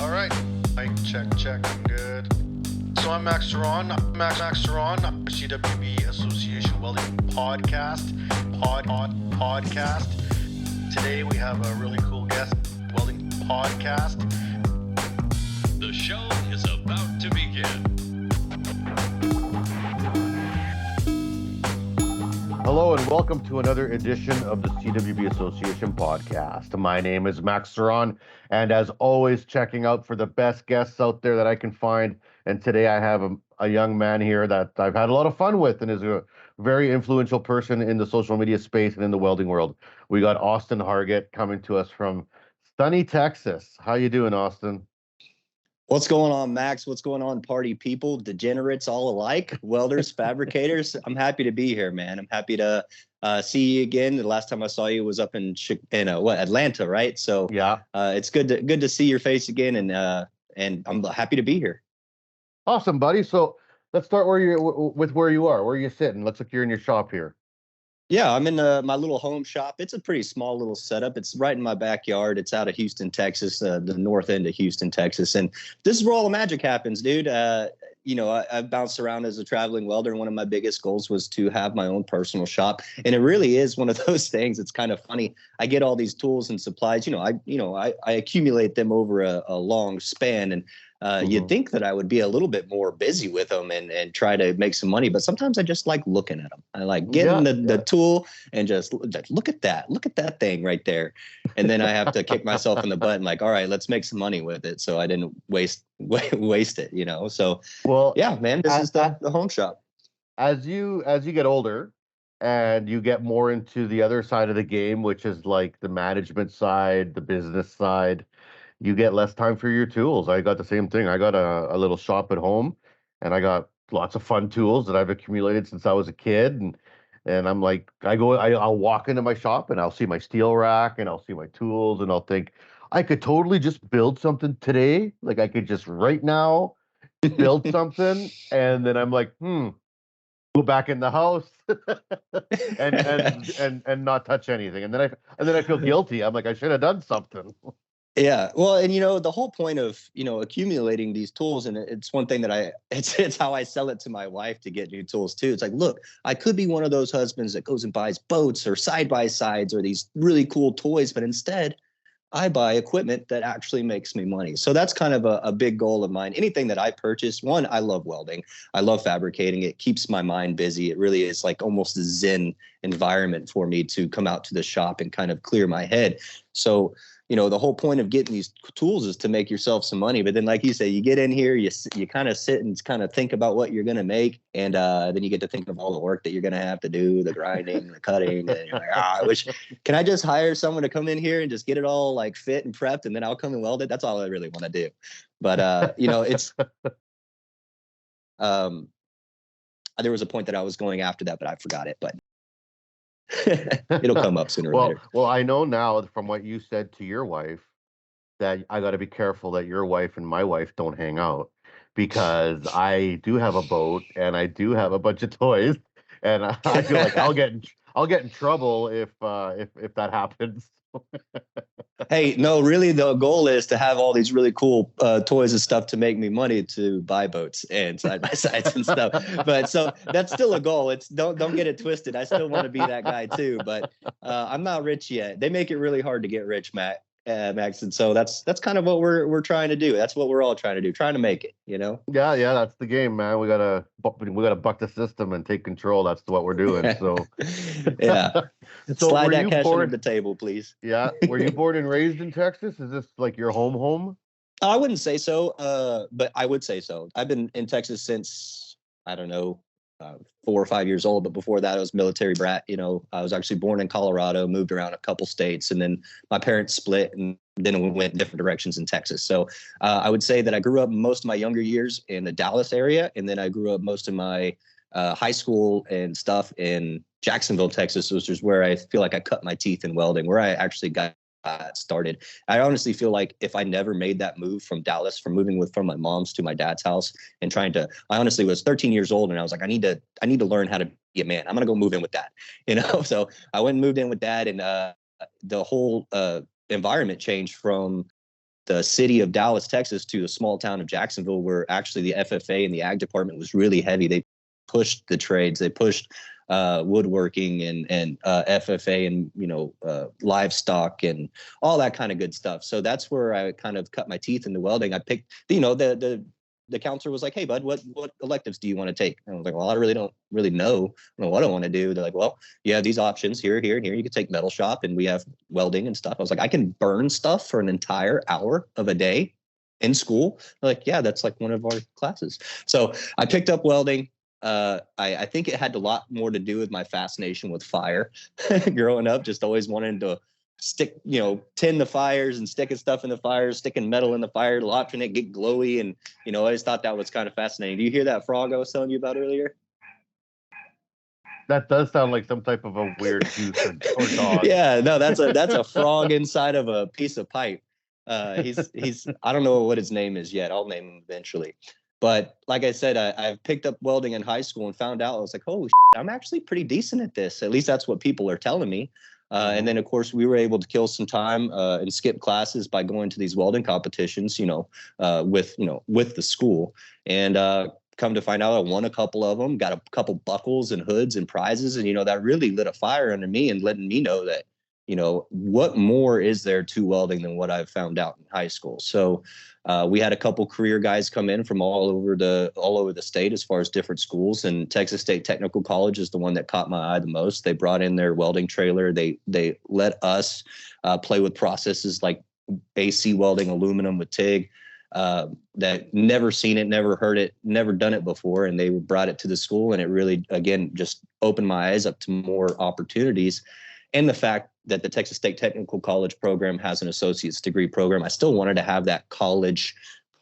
All right. Mic check. I'm good. So I'm Ceron. Ceron, CWB Association Welding podcast. Podcast. Today we have a really cool guest. Welding podcast. The show is about to begin. Hello and welcome to another edition of the CWB Association podcast. My name is Ceron, and as always, checking out for the best guests out there that I can find. And today I have a young man here that I've had a lot of fun with and is a very influential person in the social media space and in the welding world. We got Austin Hargett coming to us from sunny Texas. How you doing, Austin? What's going on, Max? What's going on, party people, degenerates all alike, welders, fabricators? I'm happy to be here, man. I'm happy to see you again. The last time I saw you was up in Atlanta, right? So yeah, it's good to see your face again, and I'm happy to be here. Awesome, buddy. So let's start where you are. Where are you sitting? Looks like you're in your shop here. Yeah, I'm in my little home shop. It's a pretty small little setup. It's right in my backyard. It's out of Houston, Texas, the north end of Houston, Texas. And this is where all the magic happens, dude. I've bounced around as a traveling welder. And one of my biggest goals was to have my own personal shop. And it really is one of those things. It's kind of funny. I get all these tools and supplies. I accumulate them over a long span. And you'd think that I would be a little bit more busy with them and try to make some money, but sometimes I just like looking at them. I like getting the tool and just look at that thing right there. And then I have to kick myself in the butt and like, all right, let's make some money with it. So I didn't waste it, So, well, yeah, man, this is the home shop. As you get older and you get more into the other side of the game, which is like the management side, the business side, you get less time for your tools. I got the same thing. I got a little shop at home, and I got lots of fun tools that I've accumulated since I was a kid. And I'm like, I'll walk into my shop and I'll see my steel rack and I'll see my tools and I'll think, I could totally just build something today. Like I could just right now build something. And then I'm like, go back in the house and not touch anything. And then I feel guilty. I'm like, I should have done something. Yeah. Well, and the whole point of, accumulating these tools, and it's one thing that it's how I sell it to my wife to get new tools too. It's like, look, I could be one of those husbands that goes and buys boats or side-by-sides or these really cool toys, but instead I buy equipment that actually makes me money. So that's kind of a big goal of mine. Anything that I purchase, one, I love welding. I love fabricating. It keeps my mind busy. It really is like almost a Zen environment for me to come out to the shop and kind of clear my head. So the whole point of getting these tools is to make yourself some money. But then, like you say, you get in here, you kind of sit and kind of think about what you're going to make. And then you get to think of all the work that you're going to have to do, the grinding, the cutting. And you're like, can I just hire someone to come in here and just get it all like fit and prepped and then I'll come and weld it? That's all I really want to do. But, it's there was a point that I was going after that, but I forgot it. But it'll come up sooner or later. Well, I know now from what you said to your wife that I got to be careful that your wife and my wife don't hang out, because I do have a boat and I do have a bunch of toys, and I feel like I'll get in trouble if that happens. Hey, no, really, the goal is to have all these really cool toys and stuff to make me money to buy boats and side-by-sides and stuff. But so that's still a goal. It's don't get it twisted. I still want to be that guy too, but I'm not rich yet. They make it really hard to get rich, Max. And so that's kind of what we're trying to do. That's what we're all trying to do, trying to make it, Yeah, that's the game, man. We gotta buck the system and take control. That's what we're doing. So yeah. So slide that cash under the table, please. Yeah. Were you born and raised in Texas? Is this like your home? I wouldn't say so, but I would say so. I've been in Texas since, I don't know, 4 or 5 years old. But before that, I was military brat. I was actually born in Colorado, moved around a couple states, and then my parents split, and then we went different directions in Texas. So I would say that I grew up most of my younger years in the Dallas area, and then I grew up most of my high school and stuff in Jacksonville, Texas, which is where I feel like I cut my teeth in welding, where I actually got started. I honestly feel like if I never made that move from Dallas, from moving from my mom's to my dad's house and I honestly was 13 years old and I was like, I need to learn how to be a man. I'm going to go move in with dad, So I went and moved in with dad, and the whole environment changed from the city of Dallas, Texas, to a small town of Jacksonville, where actually the FFA and the ag department was really heavy. They pushed the trades. They pushed woodworking and FFA and, livestock and all that kind of good stuff. So that's where I kind of cut my teeth into welding. I picked, the counselor was like, "Hey, bud, what electives do you want to take?" And I was like, "Well, I really don't know. I don't know what I want to do." They're like, "Well, you have these options here, here, and here. You can take metal shop, and we have welding and stuff." I was like, "I can burn stuff for an entire hour of a day in school?" They're like, "Yeah, that's like one of our classes." So I picked up welding. I think it had a lot more to do with my fascination with fire growing up, just always wanting to stick, tin the fires and sticking stuff in the fires, sticking metal in the fire, watching it get glowy. And, I always thought that was kind of fascinating. Do you hear that frog I was telling you about earlier? That does sound like some type of a weird goose or dog. Yeah, no, that's a frog inside of a piece of pipe. He's I don't know what his name is yet. I'll name him eventually. But like I said, I picked up welding in high school and found out, I was like, holy shit, I'm actually pretty decent at this. At least that's what people are telling me. And then, of course, we were able to kill some time and skip classes by going to these welding competitions, with the school. And come to find out, I won a couple of them, got a couple buckles and hoods and prizes. And, that really lit a fire under me and letting me know that, what more is there to welding than what I've found out in high school. So we had a couple career guys come in from all over the state as far as different schools, and Texas State Technical College is the one that caught my eye the most. They brought in their welding trailer. They let us play with processes like AC welding, aluminum with TIG, that never seen it, never heard it, never done it before. And they brought it to the school, and it really, again, just opened my eyes up to more opportunities. And the fact that the Texas State Technical College program has an associate's degree program, I still wanted to have that college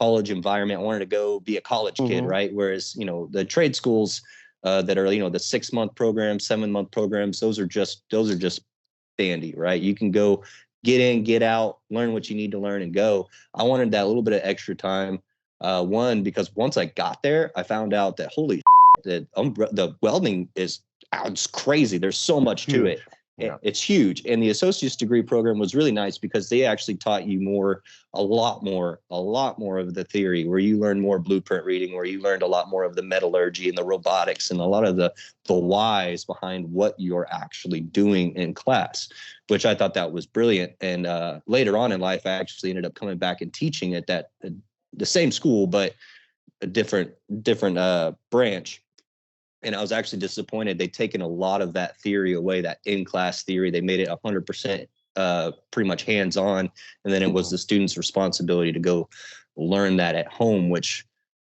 environment. I wanted to go be a college kid, right? Whereas, the trade schools that are, the 6-month programs, 7-month programs, those are just dandy, right? You can go get in, get out, learn what you need to learn and go. I wanted that little bit of extra time. One, because once I got there, I found out that the welding is it's crazy. There's so much to it. Yeah. It's huge. And the associate's degree program was really nice because they actually taught you a lot more of the theory, where you learn more blueprint reading, where you learned a lot more of the metallurgy and the robotics and a lot of the whys behind what you're actually doing in class, which I thought that was brilliant. And later on in life, I actually ended up coming back and teaching at the same school, but a different branch. And I was actually disappointed. They'd taken a lot of that theory away, that in-class theory. They made it 100% pretty much hands-on. And then it was the student's responsibility to go learn that at home, which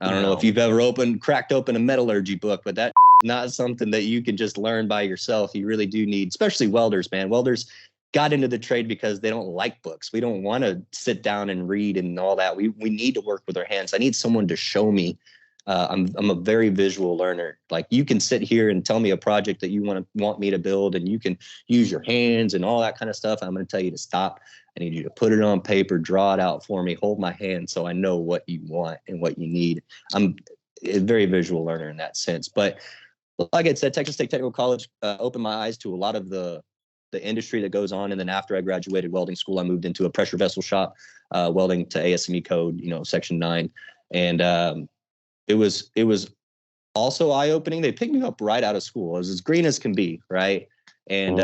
I don't know if you've ever cracked open a metallurgy book, but that's not something that you can just learn by yourself. You really do need, especially welders, man. Welders got into the trade because they don't like books. We don't want to sit down and read and all that. We need to work with our hands. I need someone to show me. I'm a very visual learner. Like, you can sit here and tell me a project that you want me to build, and you can use your hands and all that kind of stuff. I'm going to tell you to stop. I need you to put it on paper, draw it out for me, hold my hand so I know what you want and what you need. I'm a very visual learner in that sense. But like I said, Texas State Technical College opened my eyes to a lot of the industry that goes on. And then after I graduated welding school, I moved into a pressure vessel shop, welding to ASME code, Section 9. And it was also eye-opening. They picked me up right out of school. I was as green as can be, right? And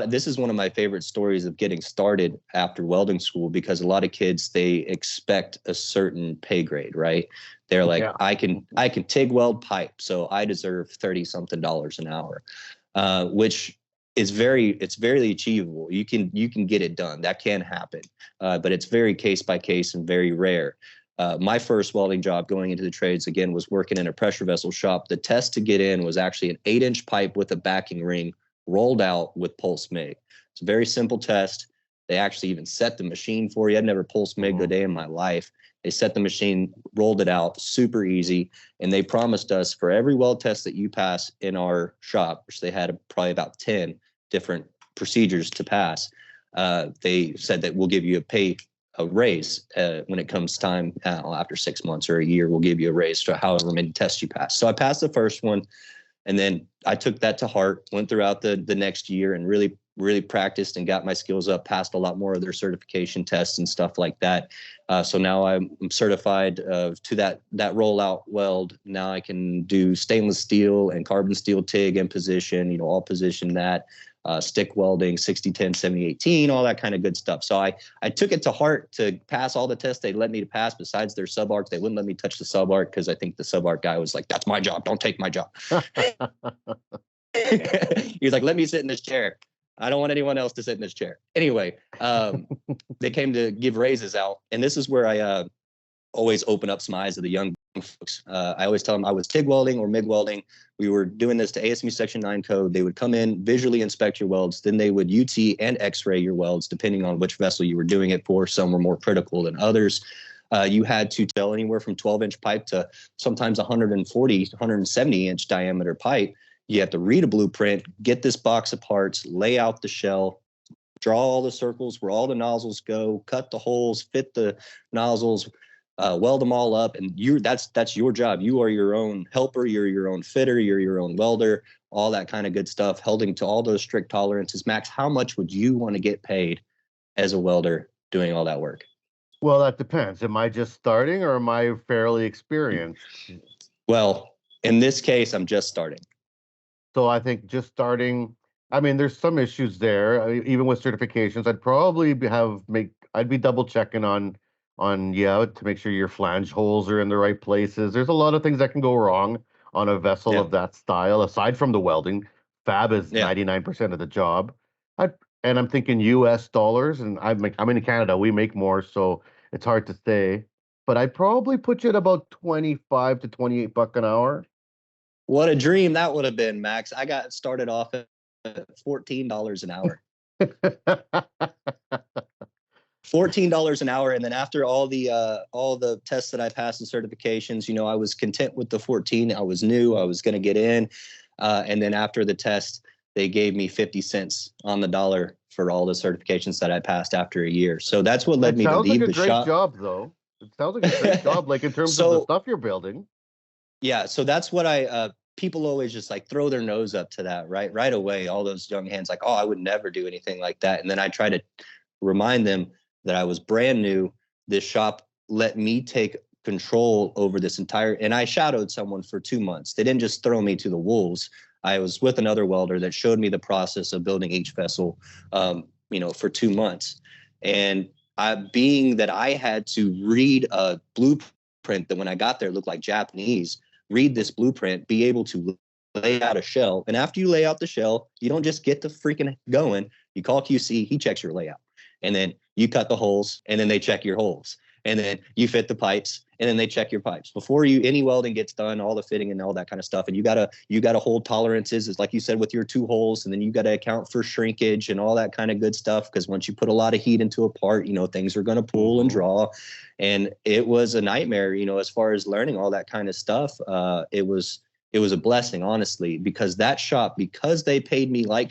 this is one of my favorite stories of getting started after welding school, because a lot of kids, they expect a certain pay grade, right? They're like, I can TIG weld pipe, so I deserve $30-something an hour, which is very achievable. You can get it done. That can happen, but it's very case by case and very rare. My first welding job going into the trades, again, was working in a pressure vessel shop. The test to get in was actually an 8-inch pipe with a backing ring rolled out with pulse MIG. It's a very simple test. They actually even set the machine for you. I'd never pulse MIG a day in my life. They set the machine, rolled it out, super easy. And they promised us, for every weld test that you pass in our shop, which they had probably about 10 different procedures to pass, they said that we'll give you a raise when it comes time after 6 months or a year. We'll give you a raise for however many tests you pass. So I passed the first one, and then I took that to heart, went throughout the next year and really really practiced and got my skills up, passed a lot more of their certification tests and stuff like that. So now I'm certified to that rollout weld. Now I can do stainless steel and carbon steel TIG and position, you know, all position that, stick welding, 60-10, 70-18, all that kind of good stuff. So I took it to heart to pass all the tests they let me to pass besides their sub-arc. They wouldn't let me touch the sub-arc because I think the sub-arc guy was like, that's my job. Don't take my job. He's like, let me sit in this chair. I don't want anyone else to sit in this chair. Anyway, they came to give raises out. And this is where I always open up some eyes of the young folks. I always tell them I was TIG welding or MIG welding. We were doing this to ASME Section 9 code. They would come in, visually inspect your welds. Then they would UT and X-ray your welds, depending on which vessel you were doing it for. Some were more critical than others. You had to tell anywhere from 12-inch pipe to sometimes 140, 170-inch diameter pipe. You have to read a blueprint, get this box of parts, lay out the shell, draw all the circles where all the nozzles go, cut the holes, fit the nozzles, weld them all up, and that's your job. You are your own helper, you're your own fitter, you're your own welder, all that kind of good stuff, holding to all those strict tolerances. Max, how much would you want to get paid as a welder doing all that work? Well, that depends. Am I just starting or am I fairly experienced? Well, in this case, I'm just starting. So I think just starting, I mean, there's some issues there. Even with certifications, I'd be double checking on to make sure your flange holes are in the right places. There's a lot of things that can go wrong on a vessel of that style, aside from the welding. Fab is 99% of the job. And I'm thinking US dollars, and I'm in Canada, we make more, so it's hard to say. But I'd probably put you at about 25 to 28 buck an hour. What a dream that would have been, Max. I got started off at $14 an hour. $14 an hour, and then after all the tests that I passed and certifications, you know, I was content with the 14. I was new. I was going to get in, and then after the test, they gave me 50 cents on the dollar for all the certifications that I passed after a year. So that's what led me to leave the shop. Sounds like a great job, though. It sounds like a great job, like in terms of the stuff you're building. Yeah, so that's what people always just like throw their nose up to that right away. All those young hands like, oh, I would never do anything like that. And then I try to remind them that I was brand new. This shop let me take control over this entire, and I shadowed someone for 2 months. They didn't just throw me to the wolves. I was with another welder that showed me the process of building each vessel, for 2 months. And being that I had to read a blueprint that when I got there looked like Japanese, read this blueprint, be able to lay out a shell. And after you lay out the shell, you don't just get the freaking going. You call QC, he checks your layout. And then you cut the holes, and then they check your holes. And then you fit the pipes, and then they check your pipes. Before any welding gets done, all the fitting and all that kind of stuff. And you gotta hold tolerances, is like you said, with your 2 holes, and then you gotta account for shrinkage and all that kind of good stuff. Because once you put a lot of heat into a part, you know, things are gonna pull and draw. And it was a nightmare, you know, as far as learning all that kind of stuff. It was a blessing, honestly, because that shop, because they paid me like,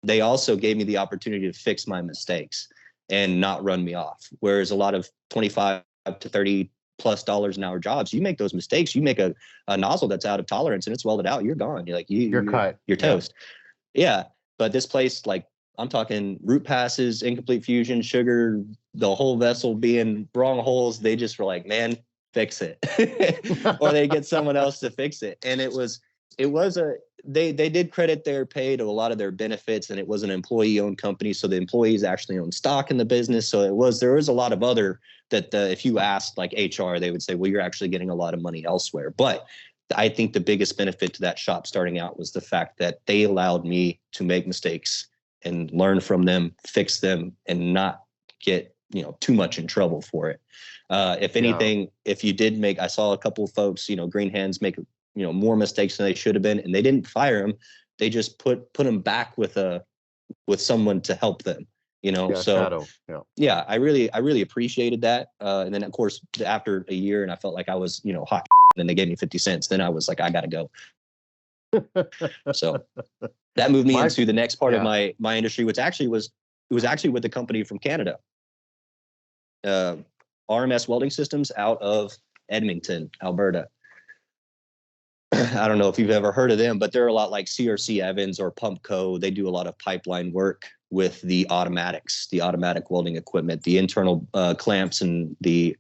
they also gave me the opportunity to fix my mistakes and not run me off. Whereas a lot of 25 to 30 plus dollars an hour jobs, you make those mistakes, you make a nozzle that's out of tolerance and it's welded out, you're gone. You're like, you're cut. You're toast. Yeah. But this place, like, I'm talking root passes, incomplete fusion, sugar, the whole vessel being wrong holes. They just were like, man, fix it. Or they get someone else to fix it. And they did credit their pay to a lot of their benefits, and it was an employee-owned company, so the employees actually owned stock in the business. So there was a lot of other that if you asked like HR, they would say, well, you're actually getting a lot of money elsewhere. But I think the biggest benefit to that shop starting out was the fact that they allowed me to make mistakes and learn from them, fix them, and not get, you know, too much in trouble for it. If anything, if you did I saw a couple of folks, you know, green hands make, you know, more mistakes than they should have been, and they didn't fire them. They just put them back with someone to help them, you know. I really appreciated that. And then of course after a year, and I felt like I was, you know, hot, and they gave me 50 cents. Then I was like, I gotta go. So that moved me into the next part of my industry, which actually was with a company from Canada, RMS Welding Systems out of Edmonton, Alberta. I don't know if you've ever heard of them, but they're a lot like CRC Evans or Pump Co. They do a lot of pipeline work with the automatics, the automatic welding equipment, the internal clamps and the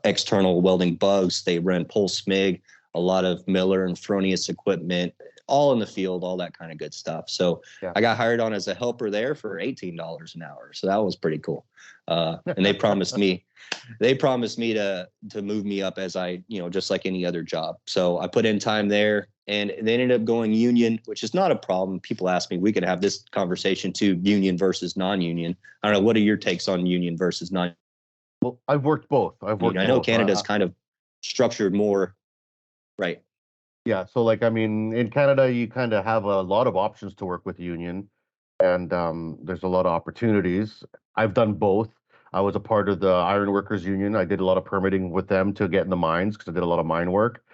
external welding bugs. They run Pulse MIG, a lot of Miller and Fronius equipment, all in the field, all that kind of good stuff. So Yeah. I got hired on as a helper there for $18 an hour. So that was pretty cool. And they promised me to move me up as I, just like any other job. So I put in time there, and they ended up going union, which is not a problem. People ask me, we could have this conversation too, union versus non-union. I don't know. What are your takes on union versus non? Well, I've worked both. I know Canada's kind of structured more, right? Yeah. So like, I mean, in Canada, you kind of have a lot of options to work with union, and there's a lot of opportunities. I've done both. I was a part of the Iron Workers Union. I did a lot of permitting with them to get in the mines because I did a lot of mine work,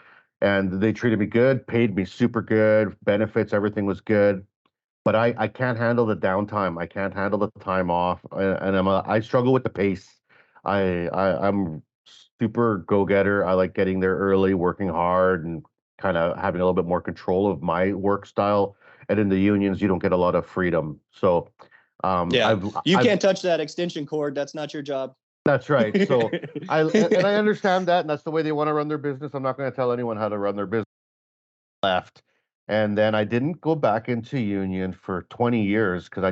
and they treated me good, paid me super good, benefits, everything was good. But I can't handle the downtime. I can't handle the time off, and I struggle with the pace. I'm super go-getter. I like getting there early, working hard, and kind of having a little bit more control of my work style. And in the unions, you don't get a lot of freedom. So, Yeah, you can't touch that extension cord. That's not your job. that's right. So I understand that, and that's the way they want to run their business. I'm not going to tell anyone how to run their business. Left, and then I didn't go back into union for 20 years because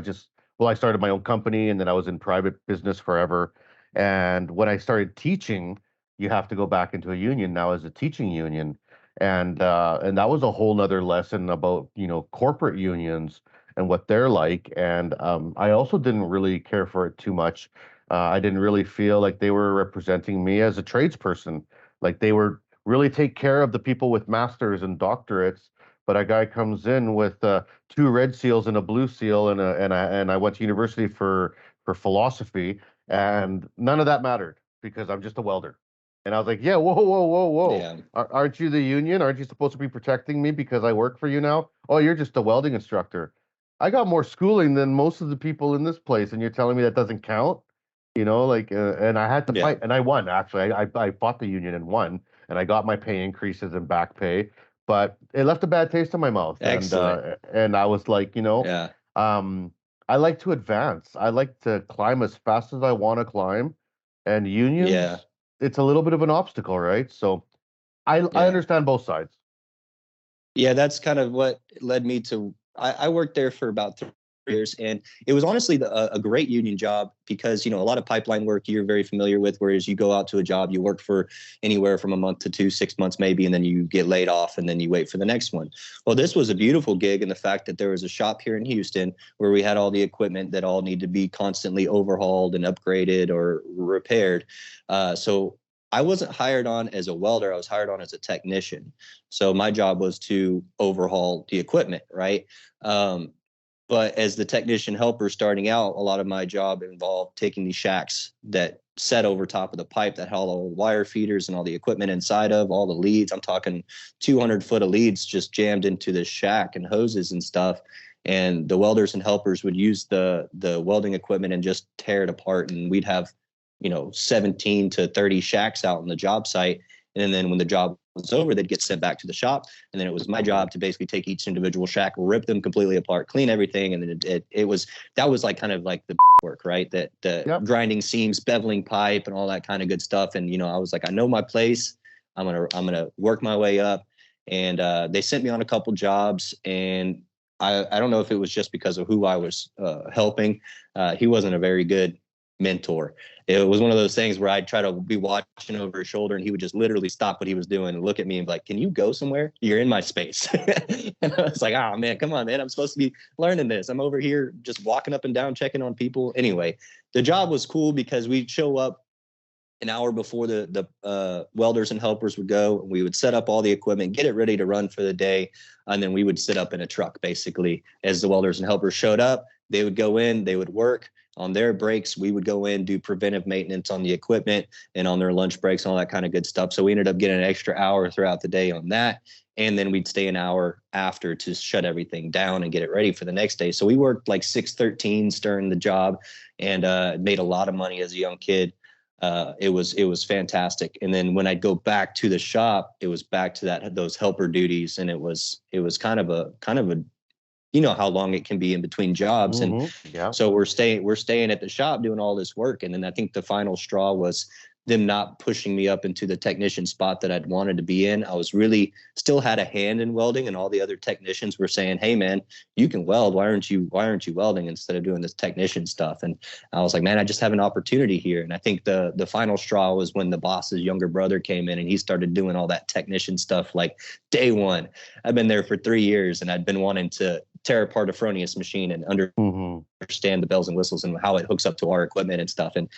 I started my own company, and then I was in private business forever. And when I started teaching, you have to go back into a union now as a teaching union, and that was a whole nother lesson about corporate unions and what they're like. And I also didn't really care for it too much. I didn't really feel like they were representing me as a tradesperson. Like they were really take care of the people with masters and doctorates, but a guy comes in with 2 red seals and a blue seal, and I went to university for philosophy, and none of that mattered because I'm just a welder. And I was like, yeah, whoa, whoa, whoa, whoa. Yeah. Aren't you the union? Aren't you supposed to be protecting me because I work for you now? Oh, you're just a welding instructor. I got more schooling than most of the people in this place, and you're telling me that doesn't count? And I had to Yeah. fight, and I won. Actually, I fought the union and won, and I got my pay increases and back pay, but it left a bad taste in my mouth. Excellent. And I was like, Yeah. I like to advance. I like to climb as fast as I want to climb, and unions, Yeah. it's a little bit of an obstacle, right? So I Yeah. understand both sides. Yeah, that's kind of what led me to. I worked there for about 3 years, and it was honestly a great union job because a lot of pipeline work you're very familiar with. Whereas you go out to a job, you work for anywhere from a month to 2, 6 months maybe, and then you get laid off, and then you wait for the next one. Well, this was a beautiful gig in the fact that there was a shop here in Houston where we had all the equipment that all need to be constantly overhauled and upgraded or repaired. So I wasn't hired on as a welder. I was hired on as a technician. So my job was to overhaul the equipment, right? But as the technician helper starting out, a lot of my job involved taking these shacks that set over top of the pipe that had all the wire feeders and all the equipment inside of, all the leads. I'm talking 200 foot of leads just jammed into this shack and hoses and stuff. And the welders and helpers would use the welding equipment and just tear it apart. And we'd have 17 to 30 shacks out on the job site. And then when the job was over, they'd get sent back to the shop. And then it was my job to basically take each individual shack, rip them completely apart, clean everything. And then that was like kind of like the work, right? That Yep. grinding seams, beveling pipe and all that kind of good stuff. And, I was like, I know my place. I'm going to work my way up. And they sent me on a couple jobs, and I don't know if it was just because of who I was helping. He wasn't a very good mentor. It was one of those things where I'd try to be watching over his shoulder, and he would just literally stop what he was doing and look at me and be like, can you go somewhere? You're in my space. And I was like, oh man, come on, man. I'm supposed to be learning this. I'm over here just walking up and down, checking on people. Anyway, the job was cool because we'd show up an hour before the welders and helpers would go, and we would set up all the equipment, get it ready to run for the day. And then we would sit up in a truck basically as the welders and helpers showed up. They would go in, they would work. On their breaks, we would go in, do preventive maintenance on the equipment, and on their lunch breaks and all that kind of good stuff. So we ended up getting an extra hour throughout the day on that. And then we'd stay an hour after to shut everything down and get it ready for the next day. So we worked like 613s during the job, and made a lot of money as a young kid. It was fantastic. And then when I'd go back to the shop, it was back to those helper duties, and it was kind of a you know how long it can be in between jobs. And so we're staying at the shop doing all this work. And then I think the final straw was them not pushing me up into the technician spot that I'd wanted to be in. I was really still had a hand in welding, and all the other technicians were saying, "Hey man, you can weld. Why aren't you welding instead of doing this technician stuff?" And I was like, man, I just have an opportunity here. And I think the final straw was when the boss's younger brother came in and he started doing all that technician stuff like day one. I've been there for 3 years, and I'd been wanting to tear apart a Fronius machine and understand the bells and whistles and how it hooks up to our equipment and stuff. And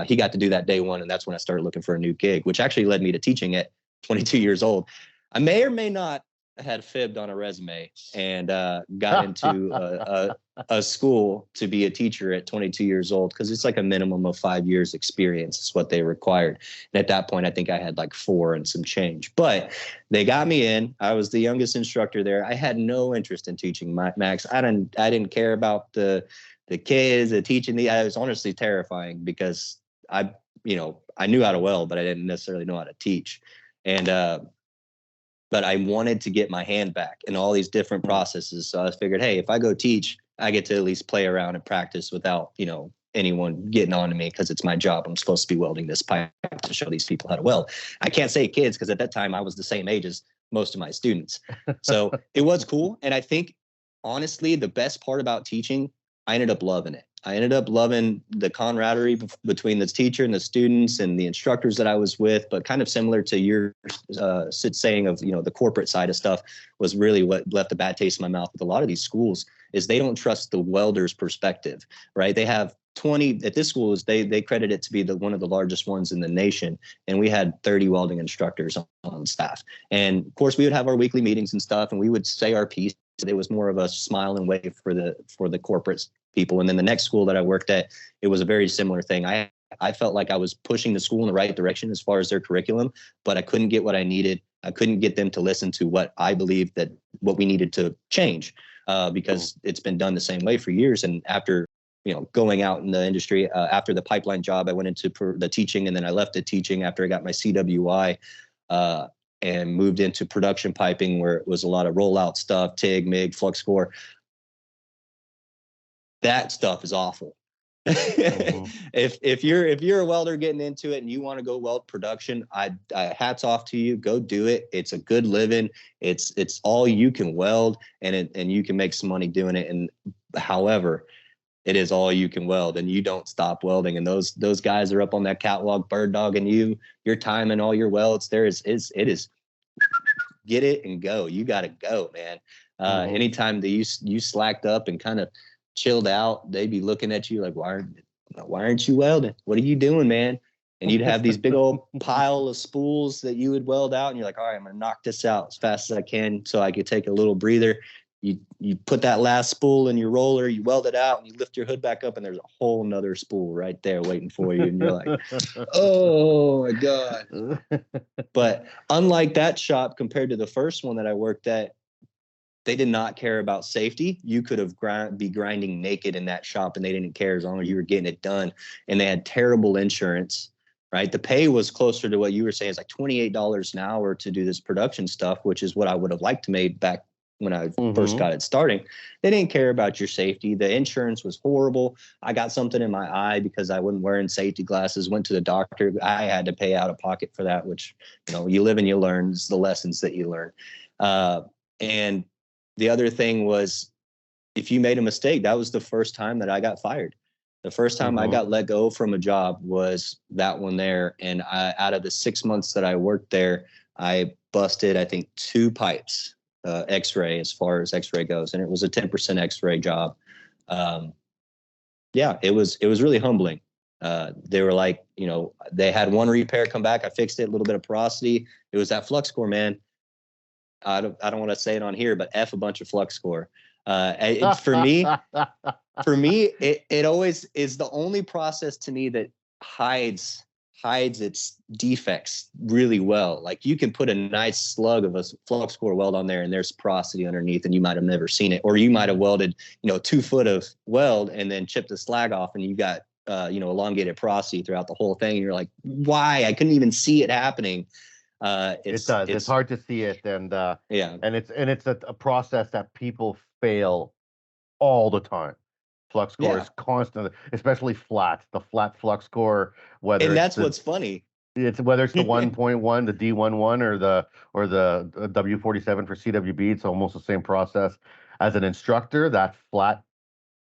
he got to do that day one. And that's when I started looking for a new gig, which actually led me to teaching at 22 years old. I may or may not had fibbed on a resume and got into a school to be a teacher at 22 years old, because it's like a minimum of 5 years experience is what they required. And at that point, I think I had like 4 and some change, but they got me in. I was the youngest instructor there. I had no interest in teaching, Max. I didn't care about the kids, the teaching. I was honestly terrifying because I knew how to weld, but I didn't necessarily know how to teach. And but I wanted to get my hand back in all these different processes. So I figured, hey, if I go teach, I get to at least play around and practice without, anyone getting on to me, because it's my job. I'm supposed to be welding this pipe to show these people how to weld. I can't say kids, because at that time I was the same age as most of my students. So it was cool. And I think, honestly, the best part about teaching, I ended up loving it. I ended up loving the camaraderie between the teacher and the students and the instructors that I was with, but kind of similar to your saying of, the corporate side of stuff was really what left a bad taste in my mouth with a lot of these schools is they don't trust the welder's perspective, right? They have 20 at this school is they credit it to be one of the largest ones in the nation. And we had 30 welding instructors on staff. And of course we would have our weekly meetings and stuff, and we would say our piece. It was more of a smile and wave for the corporate people. And then the next school that I worked at, it was a very similar thing. I felt like I was pushing the school in the right direction as far as their curriculum, but I couldn't get what I needed. I couldn't get them to listen to what I believed that what we needed to change, because it's been done the same way for years. And after, going out in the industry, after the pipeline job, I went into the teaching, and then I left the teaching after I got my CWI, and moved into production piping, where it was a lot of rollout stuff, TIG, MIG, flux core. That stuff is awful. If you're a welder getting into it and you want to go weld production, I hats off to you. Go do it. It's a good living. It's all you can weld, and you can make some money doing it. And however, it is all you can weld, and you don't stop welding. And those guys are up on that catwalk bird dogging your time and all your welds. It is get it and go. You got to go, man. Anytime that you slacked up and kind of chilled out, they'd be looking at you like, why aren't you welding? What are you doing, man? And you'd have these big old pile of spools that you would weld out, and you're like, all right, I'm gonna knock this out as fast as I can so I could take a little breather. You put that last spool in your roller, you weld it out, and you lift your hood back up, and there's a whole nother spool right there waiting for you. And you're like, oh my God. But unlike that shop, compared to the first one that I worked at, they did not care about safety. You could have be grinding naked in that shop, and they didn't care as long as you were getting it done. And they had terrible insurance, right? The pay was closer to what you were saying. It's like $28 an hour to do this production stuff, which is what I would have liked to make back when I first got it starting. They didn't care about your safety. The insurance was horrible. I got something in my eye because I wasn't wearing safety glasses, went to the doctor. I had to pay out of pocket for that, which, you live and you learn. It's the lessons that you learn. And the other thing was, if you made a mistake, that was the first time that I got fired. The first time I got let go from a job was that one there. And out of the 6 months that I worked there, I busted, I think, 2 pipes, X-ray, as far as X-ray goes. And it was a 10% X-ray job. It was really humbling. They were like, they had one repair come back. I fixed it, a little bit of porosity. It was that flux core, man. I don't want to say it on here, but F a bunch of flux core. For me, it always is the only process to me that hides its defects really well. Like, you can put a nice slug of a flux core weld on there, and there's porosity underneath, and you might have never seen it. Or you might have welded, 2 foot of weld and then chipped the slag off, and you got elongated porosity throughout the whole thing. And you're like, why? I couldn't even see it happening. It does. It's hard to see it, and yeah, and it's a process that people fail all the time. Flux core Yeah. is constant, especially flat. The flat flux core, whether and it's that's what's funny. whether it's the 1.1, the D11, or the W47 for CWB, it's almost the same process. As an instructor, that flat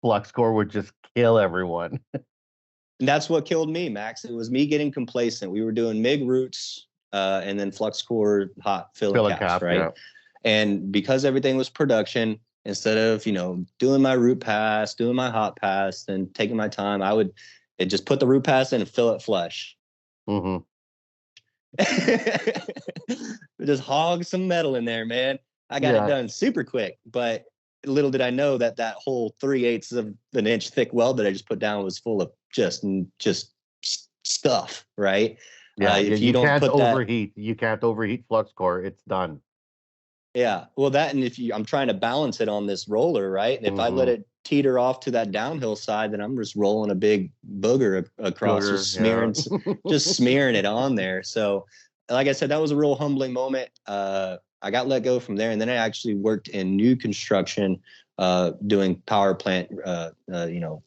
flux core would just kill everyone. And that's what killed me, Max. It was me getting complacent. We were doing MIG roots and then flux core hot filling caps, right? Yeah. And because everything was production, instead of, doing my root pass, doing my hot pass, and taking my time, I would just put the root pass in and fill it flush. Mm-hmm. Just hog some metal in there, man. I got it done super quick, but little did I know that whole 3/8 of an inch thick weld that I just put down was full of just stuff, right? Yeah, if you don't can't put overheat, you can't overheat flux core. It's done. Yeah, well, that, and I'm trying to balance it on this roller, right? And if I let it teeter off to that downhill side, then I'm just rolling a big booger across, just smearing it on there. So, like I said, that was a real humbling moment. I got let go from there, and then I actually worked in new construction, doing power plant, the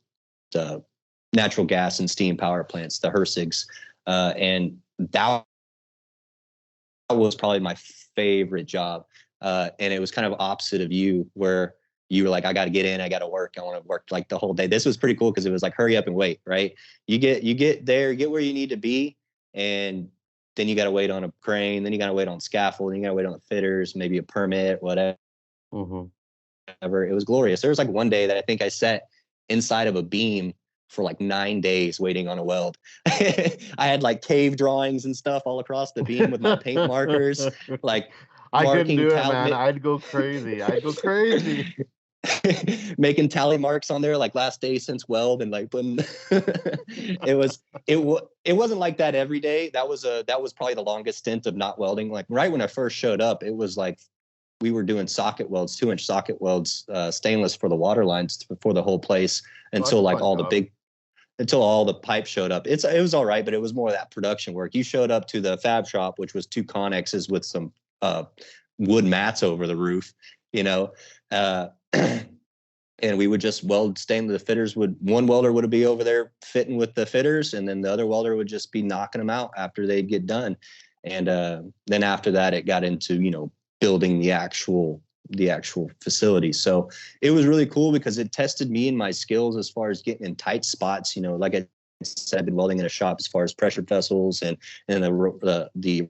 natural gas and steam power plants, the HRSGs, and that was probably my favorite job. And it was kind of opposite of you, where you were like, I got to get in, I got to work, I want to work like the whole day. This was pretty cool because it was like, hurry up and wait, right? You get there, get where you need to be, and then you got to wait on a crane, then you got to wait on scaffold, then you got to wait on the fitters, maybe a permit, whatever. It was glorious. There was like one day that I think I sat inside of a beam for like 9 days waiting on a weld. I had like cave drawings and stuff all across the beam with my paint markers, like I couldn't do it, man. I'd go crazy. Making tally marks on there, like last day since weld, and like putting it wasn't like that every day. That was probably the longest stint of not welding. Like right when I first showed up, it was like we were doing socket welds, 2-inch socket welds, stainless for the water lines for the whole place until like until all the pipes showed up. It was all right, but it was more of that production work. You showed up to the fab shop, which was 2 connexes with some wood mats over the roof, and we would just weld stainless. The fitters one welder would be over there fitting with the fitters, and then the other welder would just be knocking them out after they'd get done. And then after that, it got into, building the actual facility. So it was really cool because it tested me and my skills as far as getting in tight spots. Like I said, I've been welding in a shop as far as pressure vessels and the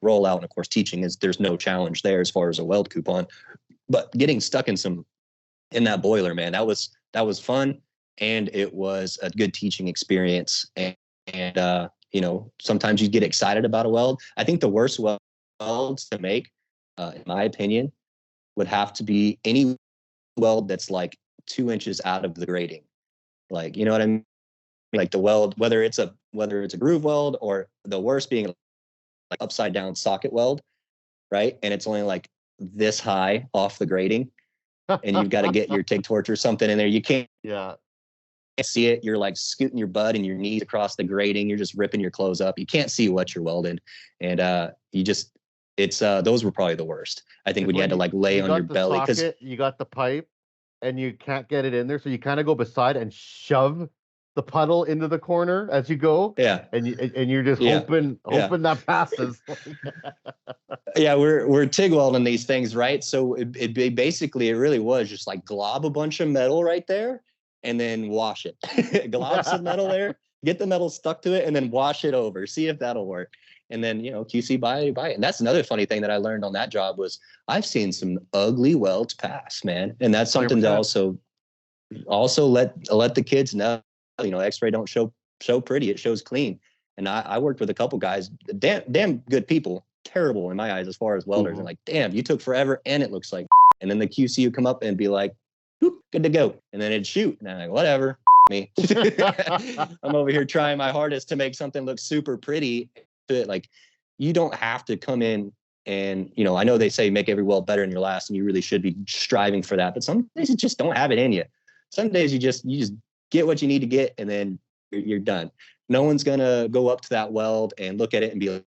rollout, and of course teaching there's no challenge there as far as a weld coupon, but getting stuck in that boiler, man, that was fun, and it was a good teaching experience. And sometimes you get excited about a weld. I think the worst welds to make, in my opinion, would have to be any weld that's like 2 inches out of the grading. Like, you know what I mean? Like the weld, whether it's a groove weld, or the worst being like upside down socket weld, right? And it's only like this high off the grading, and you've got to get your TIG torch or something in there. You can't see it. You're like scooting your butt and your knees across the grading. You're just ripping your clothes up. You can't see what you're welding. And those were probably the worst. I think when you had to like lay on your belly, because you got the pipe and you can't get it in there. So you kind of go beside and shove the puddle into the corner as you go. Yeah. And you're just hoping that passes. Yeah, we're TIG welding these things, right? So it really was just like glob a bunch of metal right there and then wash it. Glob some metal there, get the metal stuck to it, and then wash it over. See if that'll work. And then, QC buy it. And that's another funny thing that I learned on that job was I've seen some ugly welds pass, man. And that's something 100%. To also let the kids know, X-ray don't show pretty, it shows clean. And I worked with a couple guys, damn good people, terrible in my eyes as far as welders. And like, damn, you took forever and it looks like, and then the QC would come up and be like, good to go. And then it'd shoot. And I'm like, whatever, me. I'm over here trying my hardest to make something look super pretty. Like, you don't have to come in and, I know they say make every weld better than your last, and you really should be striving for that. But some days you just don't have it in you. Some days you just get what you need to get, and then you're done. No one's gonna go up to that weld and look at it and be like,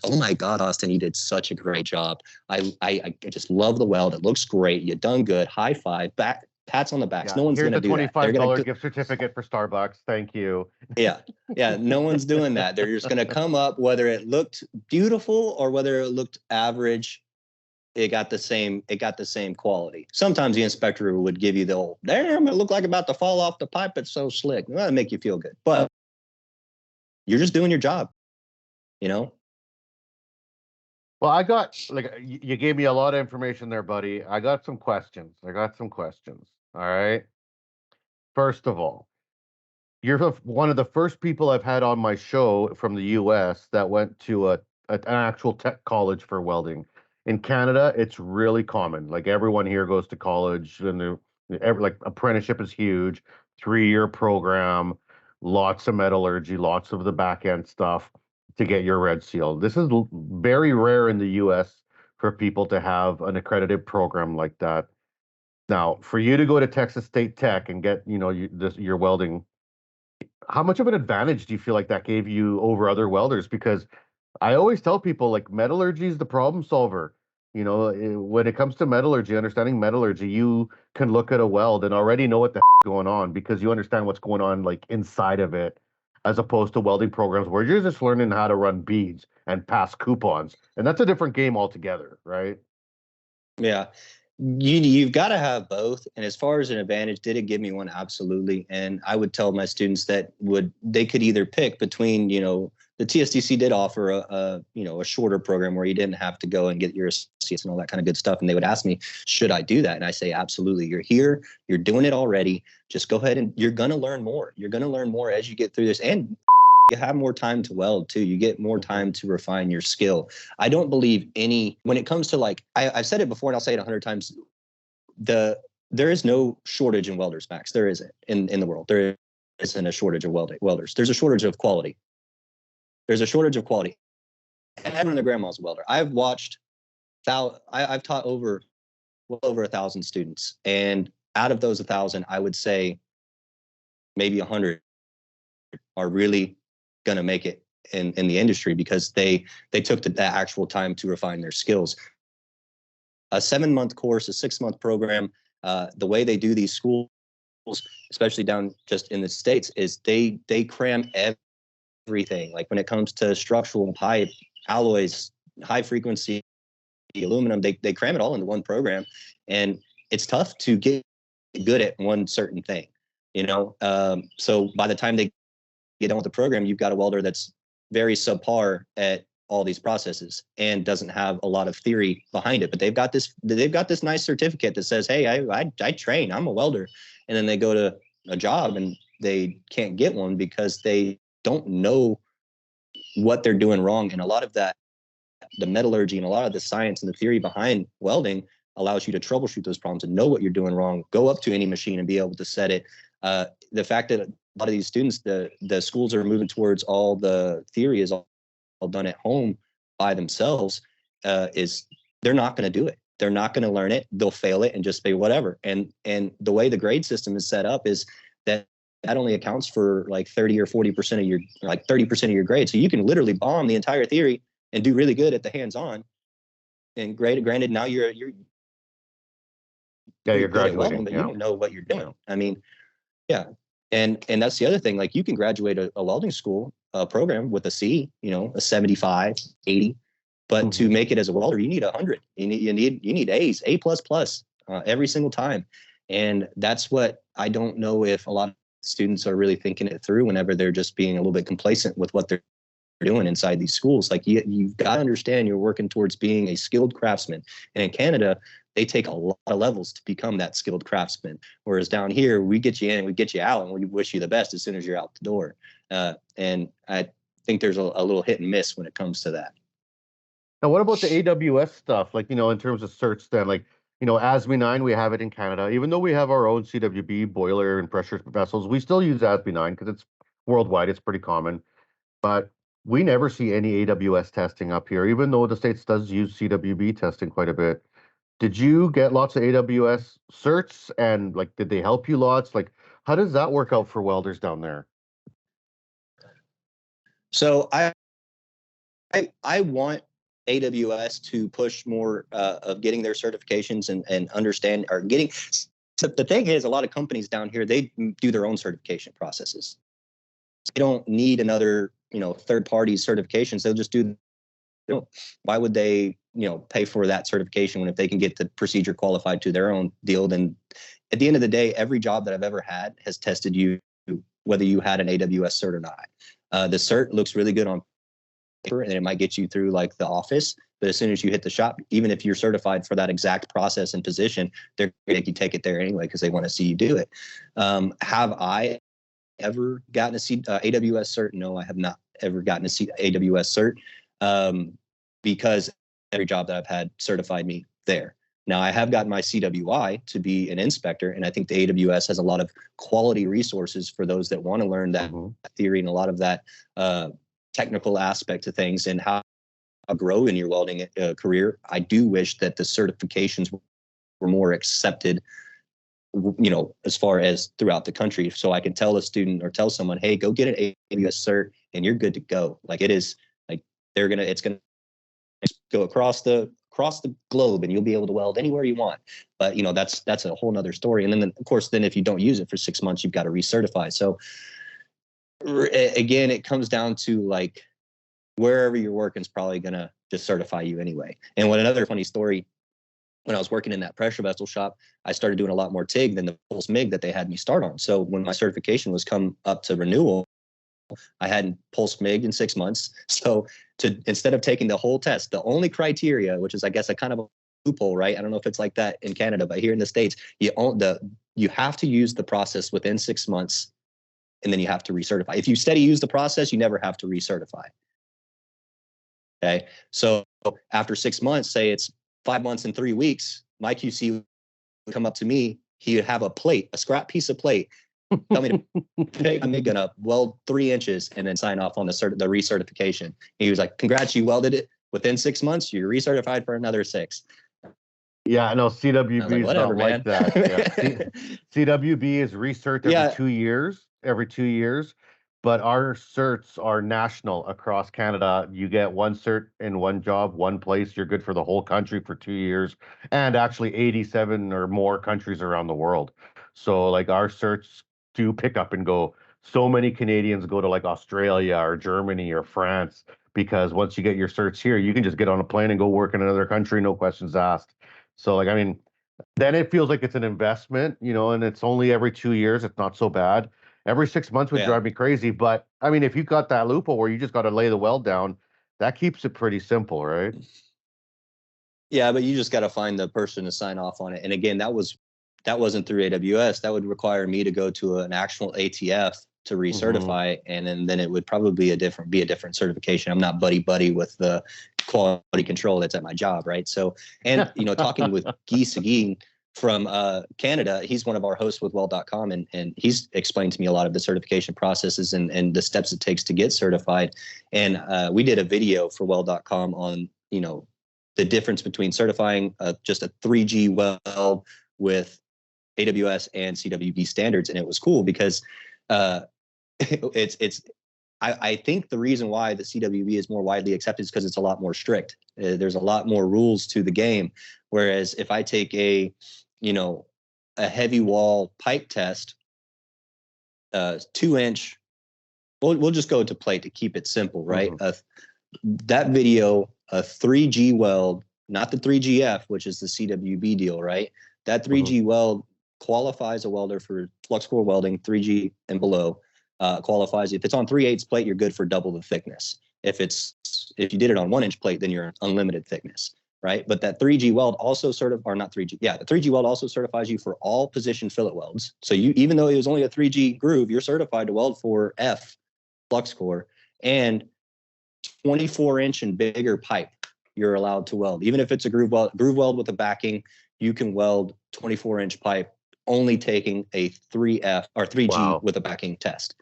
oh my God, Austin, you did such a great job. I just love the weld. It looks great. You done good. High five, back pats on the backs. Yeah, No one's here's gonna a do that. They're $25 gonna gift certificate for Starbucks. Thank you. yeah. No one's doing that. They're just gonna come up, whether it looked beautiful or whether it looked average. It got the same quality. Sometimes the inspector would give you the old, damn, it looked like about to fall off the pipe. It's so slick. Well, that'll make you feel good. But you're just doing your job, you know? Well, I got like you gave me a lot of information there, buddy. I got some questions. All right. First of all, you're one of the first people I've had on my show from the US that went to an actual tech college for welding. In Canada, it's really common. Like everyone here goes to college, and like apprenticeship is huge, 3-year program, lots of metallurgy, lots of the back end stuff to get your red seal. This is very rare in the US for people to have an accredited program like that. Now, for you to go to Texas State Tech and get, your welding, how much of an advantage do you feel like that gave you over other welders? Because I always tell people like metallurgy is the problem solver. When it comes to metallurgy, understanding metallurgy, you can look at a weld and already know what the is going on because you understand what's going on like inside of it, as opposed to welding programs where you're just learning how to run beads and pass coupons, and that's a different game altogether, right? Yeah. You've got to have both. And as far as an advantage, did it give me one? Absolutely. And I would tell my students that they could either pick between, the TSDC did offer a shorter program where you didn't have to go and get your associates and all that kind of good stuff. And they would ask me, should I do that? And I say, absolutely. You're here, you're doing it already. Just go ahead and you're going to learn more. You're going to learn more as you get through this. And you have more time to weld too. You get more time to refine your skill. I don't believe when it comes to like, I've said it before and I'll say it 100 times. There is no shortage in welders, Max. There isn't in the world. There isn't a shortage of welders. There's a shortage of quality. Everyone and their grandma's a welder. I've taught well over 1,000 students. And out of those 1,000, I would say maybe 100 are really going to make it in the industry because they took that actual time to refine their skills. A 7-month course, a 6-month program, the way they do these schools, especially down just in the States, is they cram everything. Like when it comes to structural pipe, alloys, high frequency aluminum, they cram it all into one program. And it's tough to get good at one certain thing, so by the time they get on with the program, you've got a welder that's very subpar at all these processes and doesn't have a lot of theory behind it. But they've got this nice certificate that says, hey, I train, I'm a welder. And then they go to a job and they can't get one because they don't know what they're doing wrong. And a lot of that, the metallurgy and a lot of the science and the theory behind welding allows you to troubleshoot those problems and know what you're doing wrong, go up to any machine and be able to set it. The fact that a lot of these students, the schools are moving towards all the theory is all done at home by themselves, is they're not going to do it. They're not going to learn it. They'll fail it and just say whatever. And the way the grade system is set up is that only accounts for like 30 or 40% of your, like 30% of your grade. So you can literally bomb the entire theory and do really good at the hands-on. And granted, now you're graduating, welding, but you don't know what you're doing. Yeah. I mean, yeah. And that's the other thing. Like you can graduate a welding school program with a C, a 75, 80, but to make it as a welder, you need 100. You need A's, A++, every single time. And that's what I don't know if a lot of students are really thinking it through whenever they're just being a little bit complacent with what they're doing inside these schools. Like you've got to understand you're working towards being a skilled craftsman. And in Canada, they take a lot of levels to become that skilled craftsman. Whereas down here, we get you in, we get you out, and we wish you the best as soon as you're out the door. And I think there's a little hit and miss when it comes to that. Now, what about the AWS stuff? Like, in terms of certs then, like, ASME 9, we have it in Canada. Even though we have our own CWB boiler and pressure vessels, we still use ASME 9 because it's worldwide. It's pretty common. But we never see any AWS testing up here, even though the States does use CWB testing quite a bit. Did you get lots of AWS certs, and like, did they help you lots? Like, how does that work out for welders down there? So I want AWS to push more of getting their certifications and understand or getting. So the thing is, a lot of companies down here, they do their own certification processes. They don't need another, third party certifications. They'll just do. Why would they, pay for that certification when if they can get the procedure qualified to their own deal? Then at the end of the day, every job that I've ever had has tested you whether you had an AWS cert or not. The cert looks really good on paper and it might get you through like the office, but as soon as you hit the shop, even if you're certified for that exact process and position, they're going to make you take it there anyway because they want to see you do it. Have I ever gotten a AWS cert? No, I have not ever gotten a AWS cert because every job that I've had certified me there. Now, I have gotten my CWI to be an inspector, and I think the AWS has a lot of quality resources for those that want to learn that theory and a lot of that technical aspect of things and how to grow in your welding career. I do wish that the certifications were more accepted, as far as throughout the country. So I can tell a student or tell someone, hey, go get an AWS cert and you're good to go. Like it is like it's going to go across the globe and you'll be able to weld anywhere you want. But that's a whole nother story. And then of course, if you don't use it for 6 months, you've got to recertify. So again, it comes down to like wherever you're working is probably going to just certify you anyway. And another funny story, when I was working in that pressure vessel shop, I started doing a lot more TIG than the pulse MIG that they had me start on. So when my certification was come up to renewal, I hadn't pulse MIG in 6 months. So instead of taking the whole test, the only criteria, which is I guess a kind of a loophole, right? I don't know if it's like that in Canada, but here in the States, you have to use the process within 6 months, and then you have to recertify. If you steady use the process, you never have to recertify. Okay, so after 6 months, say it's 5 months and 3 weeks, my QC would come up to me. He would have a scrap piece of plate. Tell me I'm gonna weld 3 inches and then sign off on the recertification. He was like, "Congrats, you welded it within 6 months. You're recertified for another 6." Yeah, no, CWB is not like that. Yeah. CWB is recert every 2 years. Every 2 years, but our certs are national across Canada. You get one cert in one job, one place. You're good for the whole country for 2 years, and actually 87 or more countries around the world. So like our certs do pick up and go. So many Canadians go to like Australia or Germany or France because once you get your certs here, you can just get on a plane and go work in another country, no questions asked. So like, I mean, then it feels like it's an investment, and it's only every 2 years. It's not so bad. Every 6 months would drive me crazy. But I mean, if you got that loophole where you just got to lay the weld down, that keeps it pretty simple, right? Yeah, but you just got to find the person to sign off on it. And again, that wasn't through AWS. That would require me to go to an actual ATF to recertify, and then it would probably be a different certification. I'm not buddy with the quality control that's at my job, right? So, and talking with Guy Seguin from Canada, he's one of our hosts with Weld.com, and he's explained to me a lot of the certification processes and the steps it takes to get certified. And we did a video for Weld.com on the difference between certifying just a 3G weld with AWS and CWB standards, and it was cool because I think the reason why the CWB is more widely accepted is because it's a lot more strict. There's a lot more rules to the game. Whereas if I take a heavy wall pipe test, 2 inch, we'll just go to plate to keep it simple, right? That video, a 3G weld, not the 3GF, which is the CWB deal, right? That 3G weld qualifies a welder for flux core welding, 3G and below. Qualifies. If it's on 3/8 plate, you're good for double the thickness. If you did it on 1 inch plate, then you're unlimited thickness, right? But that 3G weld also the 3G weld also certifies you for all position fillet welds. So even though it was only a 3G groove, you're certified to weld for F flux core, and 24-inch and bigger pipe you're allowed to weld. Even if it's a groove weld with a backing, you can weld 24-inch pipe, only taking a 3F or 3G with a backing test.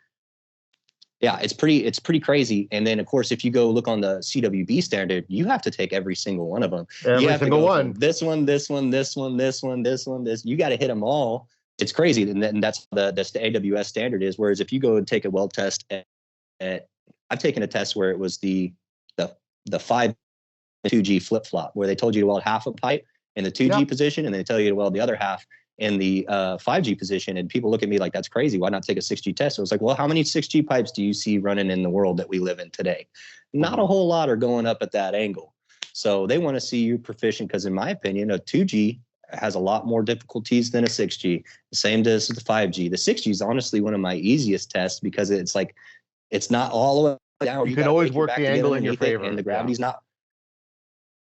Yeah, it's pretty crazy. And then of course, if you go look on the CWB standard, you have to take every single one of them. Every single one. This one. You got to hit them all. It's crazy, and that's the AWS standard is. Whereas if you go and take a weld test at I've taken a test where it was the 5 2G flip flop, where they told you to weld half a pipe in the 2G position, and they tell you to weld the other half in the 5G position. And people look at me like, that's crazy. Why not take a 6G test? So it's like, well, how many 6G pipes do you see running in the world that we live in today? Not a whole lot are going up at that angle. So they want to see you proficient, because in my opinion, a 2G has a lot more difficulties than a 6G. The same does the 5G. The 6G is honestly one of my easiest tests, because it's like, it's not all the way down. You can always work the angle in your favor. And the gravity's not.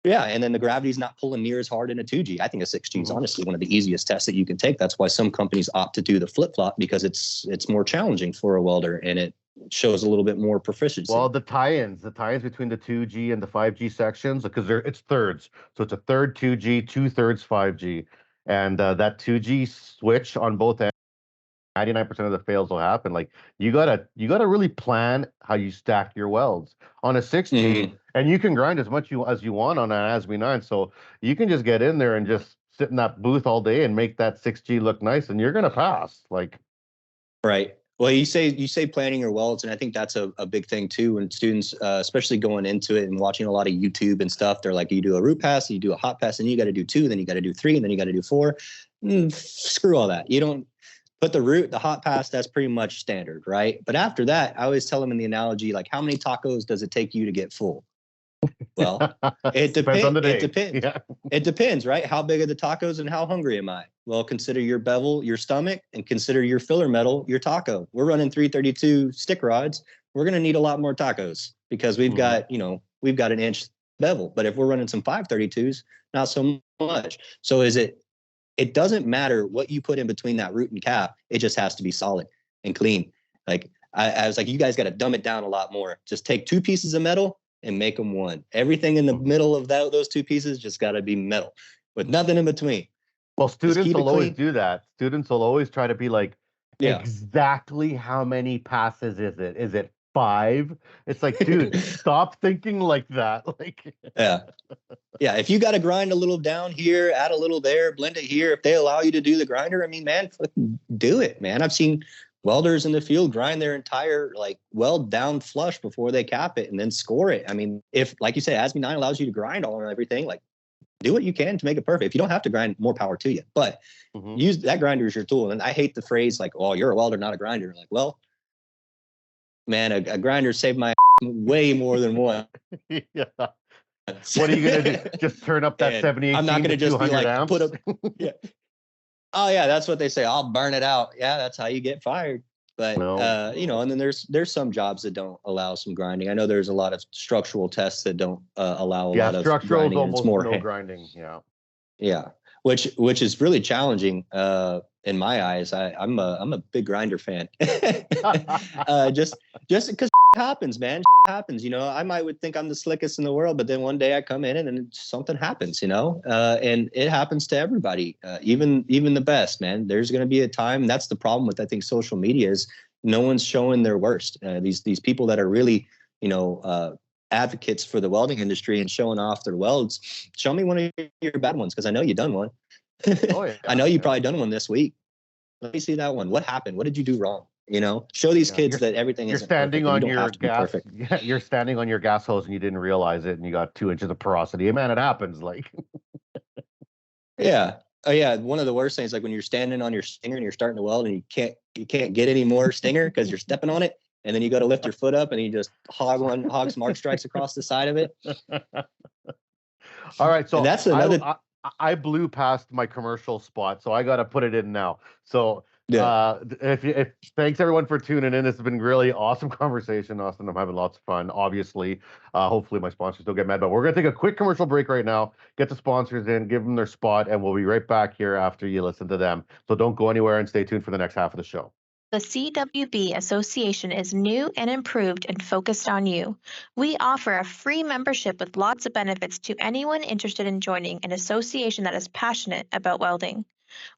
Yeah, and then the gravity's not pulling near as hard in a 2G. I think a 6G is honestly one of the easiest tests that you can take. That's why some companies opt to do the flip-flop, because it's more challenging for a welder, and it shows a little bit more proficiency. Well, the tie-ins between the 2G and the 5G sections, because it's thirds. So it's a third 2G, 2/3 5G. And that 2G switch on both ends, 99% of the fails will happen. Like you gotta really plan how you stack your welds on a 6G, and you can grind as much as you want on an ASME9. So you can just get in there and just sit in that booth all day and make that 6G look nice, and you're gonna pass. Like, right. Well, you say planning your welds, and I think that's a big thing too. When students, especially going into it and watching a lot of YouTube and stuff, they're like, you do a root pass, you do a hot pass, and you got to do 2, then you got to do 3, and then you got to do 4. Screw all that. You don't put the root, the hot pass. That's pretty much standard, right? But after that, I always tell them in the analogy, like, how many tacos does it take you to get full? Well, it depends on the day. It depends. Yeah. It depends, right? How big are the tacos and how hungry am I? Well, consider your bevel, your stomach, and consider your filler metal, your taco. We're running 332 stick rods. We're going to need a lot more tacos, because we've got, we've got an inch bevel. But if we're running some 532s, not so much. So it doesn't matter what you put in between that root and cap. It just has to be solid and clean. Like I was like, you guys got to dumb it down a lot more. Just take 2 pieces of metal and make them one. Everything in the middle of those 2 pieces just got to be metal, with nothing in between. Well, students will always do that. Students will always try to be like, exactly how many passes is it? Is it 5? It's like, dude, stop thinking like that. Like, yeah. If you got to grind a little down here, add a little there, blend it here. If they allow you to do the grinder, I mean, man, do it, man. I've seen welders in the field grind their entire weld down flush before they cap it and then score it. I mean, if, like you say, ASME9 allows you to grind all and everything, do what you can to make it perfect. If you don't have to grind, more power to you. But use that grinder as your tool. And I hate the phrase oh, you're a welder, not a grinder. Like, well, man, a grinder saved my way more than one. Yeah. What are you gonna do? Just turn up that 7018? I'm not gonna just be like amps? Put up. Yeah. Oh yeah, that's what they say. I'll burn it out. Yeah, that's how you get fired. But and then there's some jobs that don't allow some grinding. I know there's a lot of structural tests that don't allow a lot of structural grinding. Almost no grinding. Yeah, which is really challenging in my eyes. I'm a big grinder fan. just because happens, man. Happens. I would think I'm the slickest in the world, but then one day I come in and then something happens. And it happens to everybody, even the best, man. There's going to be a time. And that's the problem with, I think, social media, is no one's showing their worst. These people that are really advocates for the welding industry and showing off their welds, show me one of your bad ones, because I know you've done one. I know you probably done one this week. Let me see that one. What happened? What did you do wrong? Show these kids that everything is standing on your gas. Yeah, you're standing on your gas hose and you didn't realize it, and you got 2 inches of porosity. Man, it happens. Yeah. Oh yeah. One of the worst things, when you're standing on your stinger and you're starting to weld and you can't get any more stinger because you're stepping on it, and then you go to lift your foot up and you just hog smart strikes across the side of it. All right, so and that's another. I blew past my commercial spot, so I got to put it in now. So if thanks everyone for tuning in. This has been really awesome conversation, Austin. I'm having lots of fun. Obviously, hopefully my sponsors don't get mad, but we're gonna take a quick commercial break right now. Get the sponsors in, give them their spot, and we'll be right back here after you listen to them. So don't go anywhere and stay tuned for the next half of the show. The CWB Association is new and improved and focused on you. We offer a free membership with lots of benefits to anyone interested in joining an association that is passionate about welding.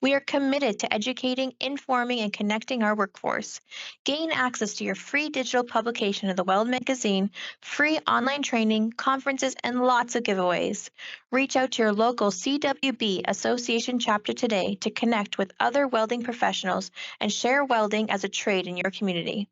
We are committed to educating, informing, and connecting our workforce. Gain access to your free digital publication of the Weld magazine, free online training, conferences, and lots of giveaways. Reach out to your local CWB Association chapter today to connect with other welding professionals and share welding as a trade in your community.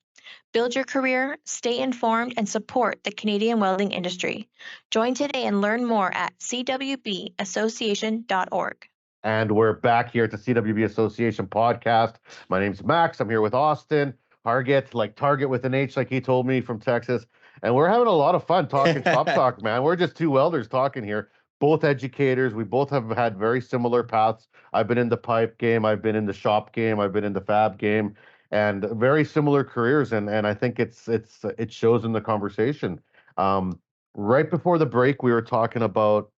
Build your career, stay informed, and support the Canadian welding industry. Join today and learn more at CWBAssociation.org. And we're back here at the CWB Association podcast. My name's Max. I'm here with Austin. Hargett, like Target with an H, like he told me, from Texas. And we're having a lot of fun talking shop talk, man. We're just two welders talking here, both educators. We both have had very similar paths. I've been in the pipe game, I've been in the shop game, I've been in the fab game, and very similar careers. And I think it shows in the conversation. Right before the break, we were talking about,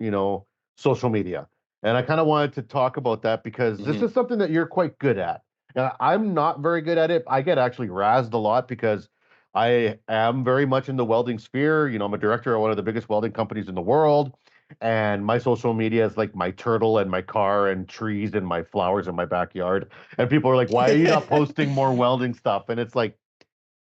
social media. And I kind of wanted to talk about that because this is something that you're quite good at. I'm not very good at it. I get actually razzed a lot because I am very much in the welding sphere. I'm a director of one of the biggest welding companies in the world. And my social media is like my turtle and my car and trees and my flowers in my backyard. And people are like, why are you not posting more welding stuff? And it's like,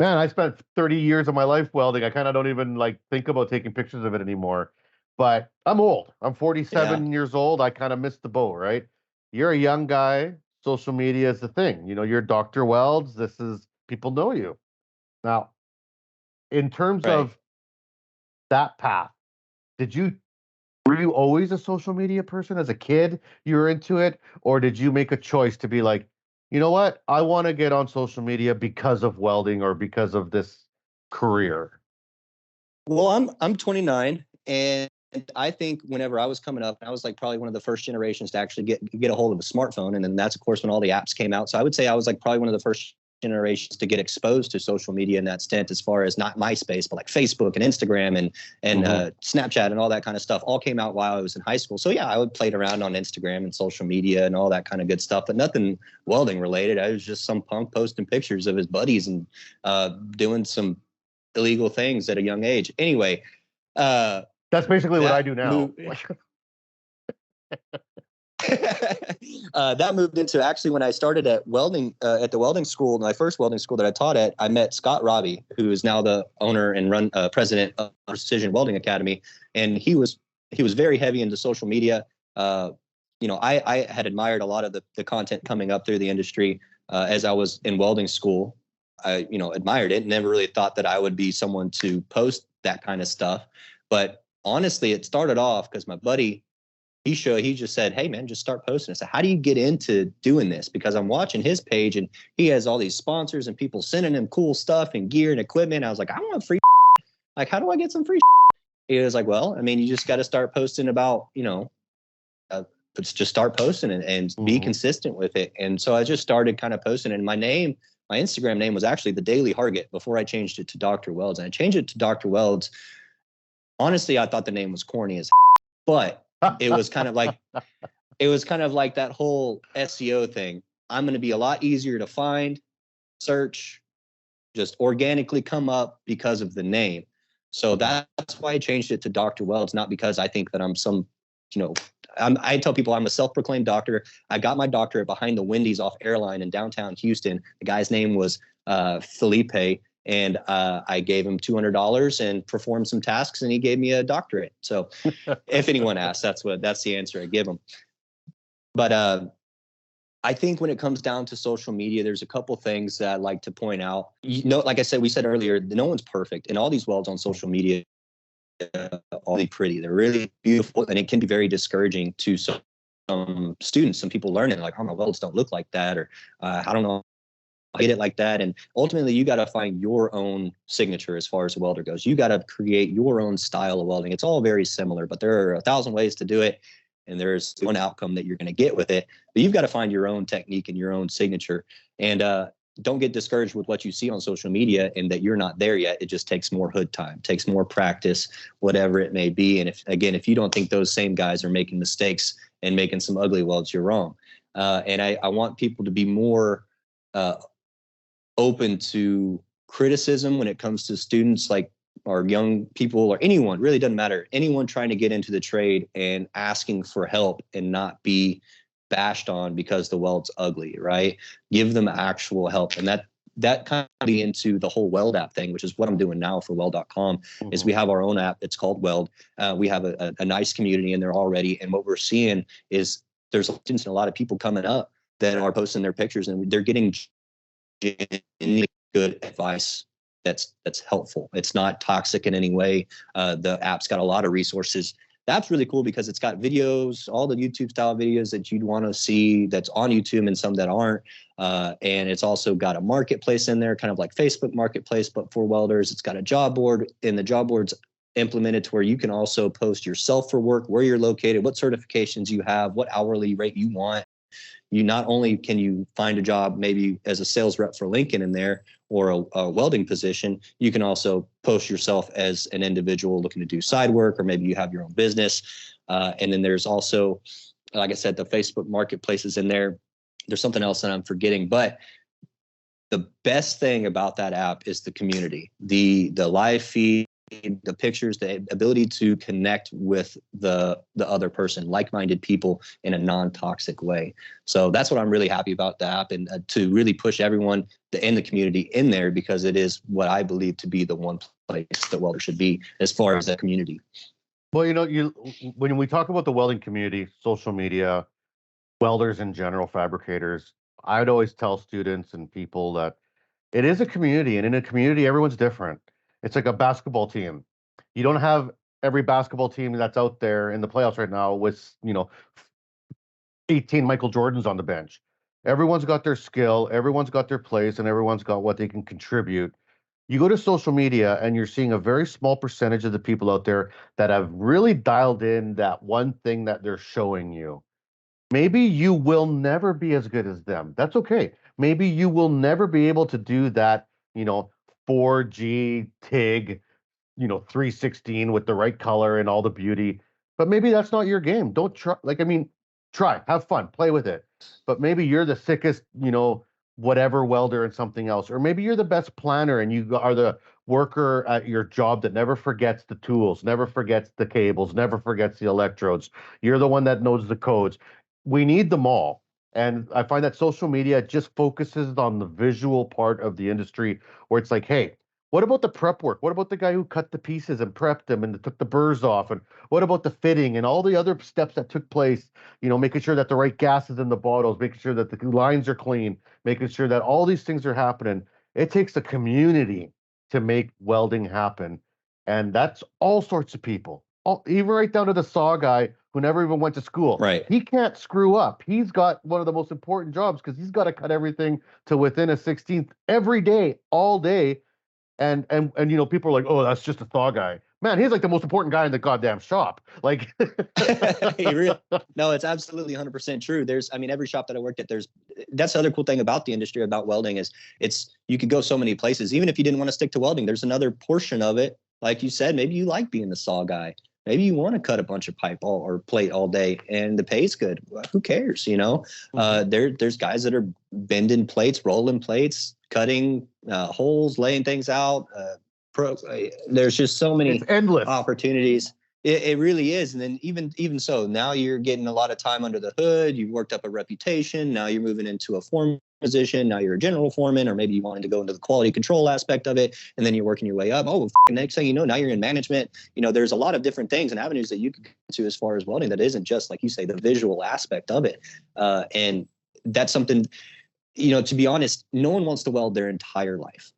man, I spent 30 years of my life welding. I kind of don't even think about taking pictures of it anymore. But I'm old. I'm 47 years old. I kind of missed the boat, right? You're a young guy. Social media is the thing. You're Dr. Welds. People know you. Now, in terms of that path, were you always a social media person as a kid? You were into it? Or did you make a choice to be like, you know what? I want to get on social media because of welding or because of this career? Well, I'm 29, and I think whenever I was coming up, I was probably one of the first generations to actually get a hold of a smartphone. And then that's, of course, when all the apps came out. So I would say I was probably one of the first generations to get exposed to social media in that stint, as far as not MySpace, but Facebook and Instagram and Snapchat and all that kind of stuff all came out while I was in high school. So yeah, I would play around on Instagram and social media and all that kind of good stuff, but nothing welding related. I was just some punk posting pictures of his buddies and doing some illegal things at a young age. Anyway, that's basically what I do now. That moved into actually when I started at welding at the welding school, my first welding school that I taught at. I met Scott Robbie, who is now the owner and president of Precision Welding Academy, and he was very heavy into social media. I had admired a lot of the content coming up through the industry as I was in welding school. I admired it. Never really thought that I would be someone to post that kind of stuff, but honestly, it started off because my buddy, he just said, hey man, just start posting. I said, how do you get into doing this? Because I'm watching his page and he has all these sponsors and people sending him cool stuff and gear and equipment. I was like, I want free. How do I get some free? He was like, well, you just got to start posting about, just start posting and be consistent with it. And so I just started kind of posting, and my Instagram name was actually the Daily Hargett before I changed it to Dr. Welds. And I changed it to Dr. Welds. Honestly, I thought the name was corny as but it was kind of like that whole SEO thing. I'm going to be a lot easier to find, search, just organically come up because of the name. So that's why I changed it to Dr. Welds, not because I think that I'm some, I tell people I'm a self-proclaimed doctor. I got my doctorate behind the Wendy's off Airline in downtown Houston. The guy's name was Felipe. And I gave him $200 and performed some tasks, and he gave me a doctorate. So if anyone asks, that's the answer I give them. But I think when it comes down to social media, there's a couple things that I'd like to point out. Like I said, we said earlier, no one's perfect, and all these welds on social media are really pretty. They're really beautiful, and it can be very discouraging to some students, some people learning oh, my welds don't look like that, or I don't know. Get it like that. And ultimately, you got to find your own signature as far as a welder goes. You got to create your own style of welding. It's all very similar, but there are 1,000 ways to do it, and there's one outcome that you're going to get with it. But you've got to find your own technique and your own signature. And don't get discouraged with what you see on social media and that you're not there yet. It just takes more hood time, takes more practice, whatever it may be. And if you don't think those same guys are making mistakes and making some ugly welds, you're wrong. And I want people to be more open to criticism when it comes to students or young people or anyone, really doesn't matter, anyone trying to get into the trade and asking for help and not be bashed on because the weld's ugly, right? Give them actual help. And that kind of be into the whole Weld app thing, which is what I'm doing now for Weld.com, is we have our own app. It's called Weld. We have a nice community in there already. And what we're seeing is there's a lot of people coming up that are posting their pictures, and they're getting good advice that's helpful. It's not toxic in any way. The app's got a lot of resources. The app's really cool because it's got videos, all the YouTube style videos that you'd want to see that's on YouTube and some that aren't. And it's also got a marketplace in there, kind of like Facebook Marketplace, but for welders. It's got a job board, and the job board's implemented to where you can also post yourself for work, where you're located, what certifications you have, what hourly rate you want. You not only can you find a job maybe as a sales rep for Lincoln in there or a welding position, you can also post yourself as an individual looking to do side work, or maybe you have your own business. And then there's also, like I said, the Facebook Marketplace is in there. There's something else that I'm forgetting, but the best thing about that app is the community, the live feed, the pictures, the ability to connect with the other person, like-minded people in a non-toxic way. So that's what I'm really happy about the app, and to really push everyone in the community in there, because it is what I believe to be the one place that welder should be as far as the community. Well, when we talk about the welding community, social media, welders in general, fabricators, I'd always tell students and people that it is a community, and in a community, everyone's different. It's like a basketball team. You don't have every basketball team that's out there in the playoffs right now with, 18 Michael Jordans on the bench. Everyone's got their skill, everyone's got their place, and everyone's got what they can contribute. You go to social media and you're seeing a very small percentage of the people out there that have really dialed in that one thing that they're showing you. Maybe you will never be as good as them. That's okay. Maybe you will never be able to do that, 4G TIG, 316 with the right color and all the beauty. But maybe that's not your game. Don't try. Try, have fun, play with it. But maybe you're the sickest, whatever welder and something else. Or maybe you're the best planner and you are the worker at your job that never forgets the tools, never forgets the cables, never forgets the electrodes. You're the one that knows the codes. We need them all. And I find that social media just focuses on the visual part of the industry, where it's like, hey, what about the prep work? What about the guy who cut the pieces and prepped them and took the burrs off? And what about the fitting and all the other steps that took place, making sure that the right gas is in the bottles, making sure that the lines are clean, making sure that all these things are happening. It takes a community to make welding happen. And that's all sorts of people, even right down to the saw guy who never even went to school. Right. He can't screw up. He's got one of the most important jobs because he's got to cut everything to within a 16th every day, all day. And people are like, oh, that's just a thaw guy. Man, he's like the most important guy in the goddamn shop. Like, no, it's absolutely 100% true. Every shop that I worked at, that's the other cool thing about the industry, about welding, is you could go so many places. Even if you didn't want to stick to welding, there's another portion of it. Like you said, maybe you like being the saw guy. Maybe you want to cut a bunch of pipe or plate all day, and the pay's good. Well, who cares? There's guys that are bending plates, rolling plates, cutting holes, laying things out. There's just so many endless opportunities. It really is. And then even so, now you're getting a lot of time under the hood. You've worked up a reputation. Now you're moving into a foreman position. Now you're a general foreman, or maybe you wanted to go into the quality control aspect of it, and then you're working your way up. Next thing you know, now you're in management. There's a lot of different things and avenues that you can get to as far as welding that isn't just, like you say, the visual aspect of it. And that's something, to be honest, no one wants to weld their entire life,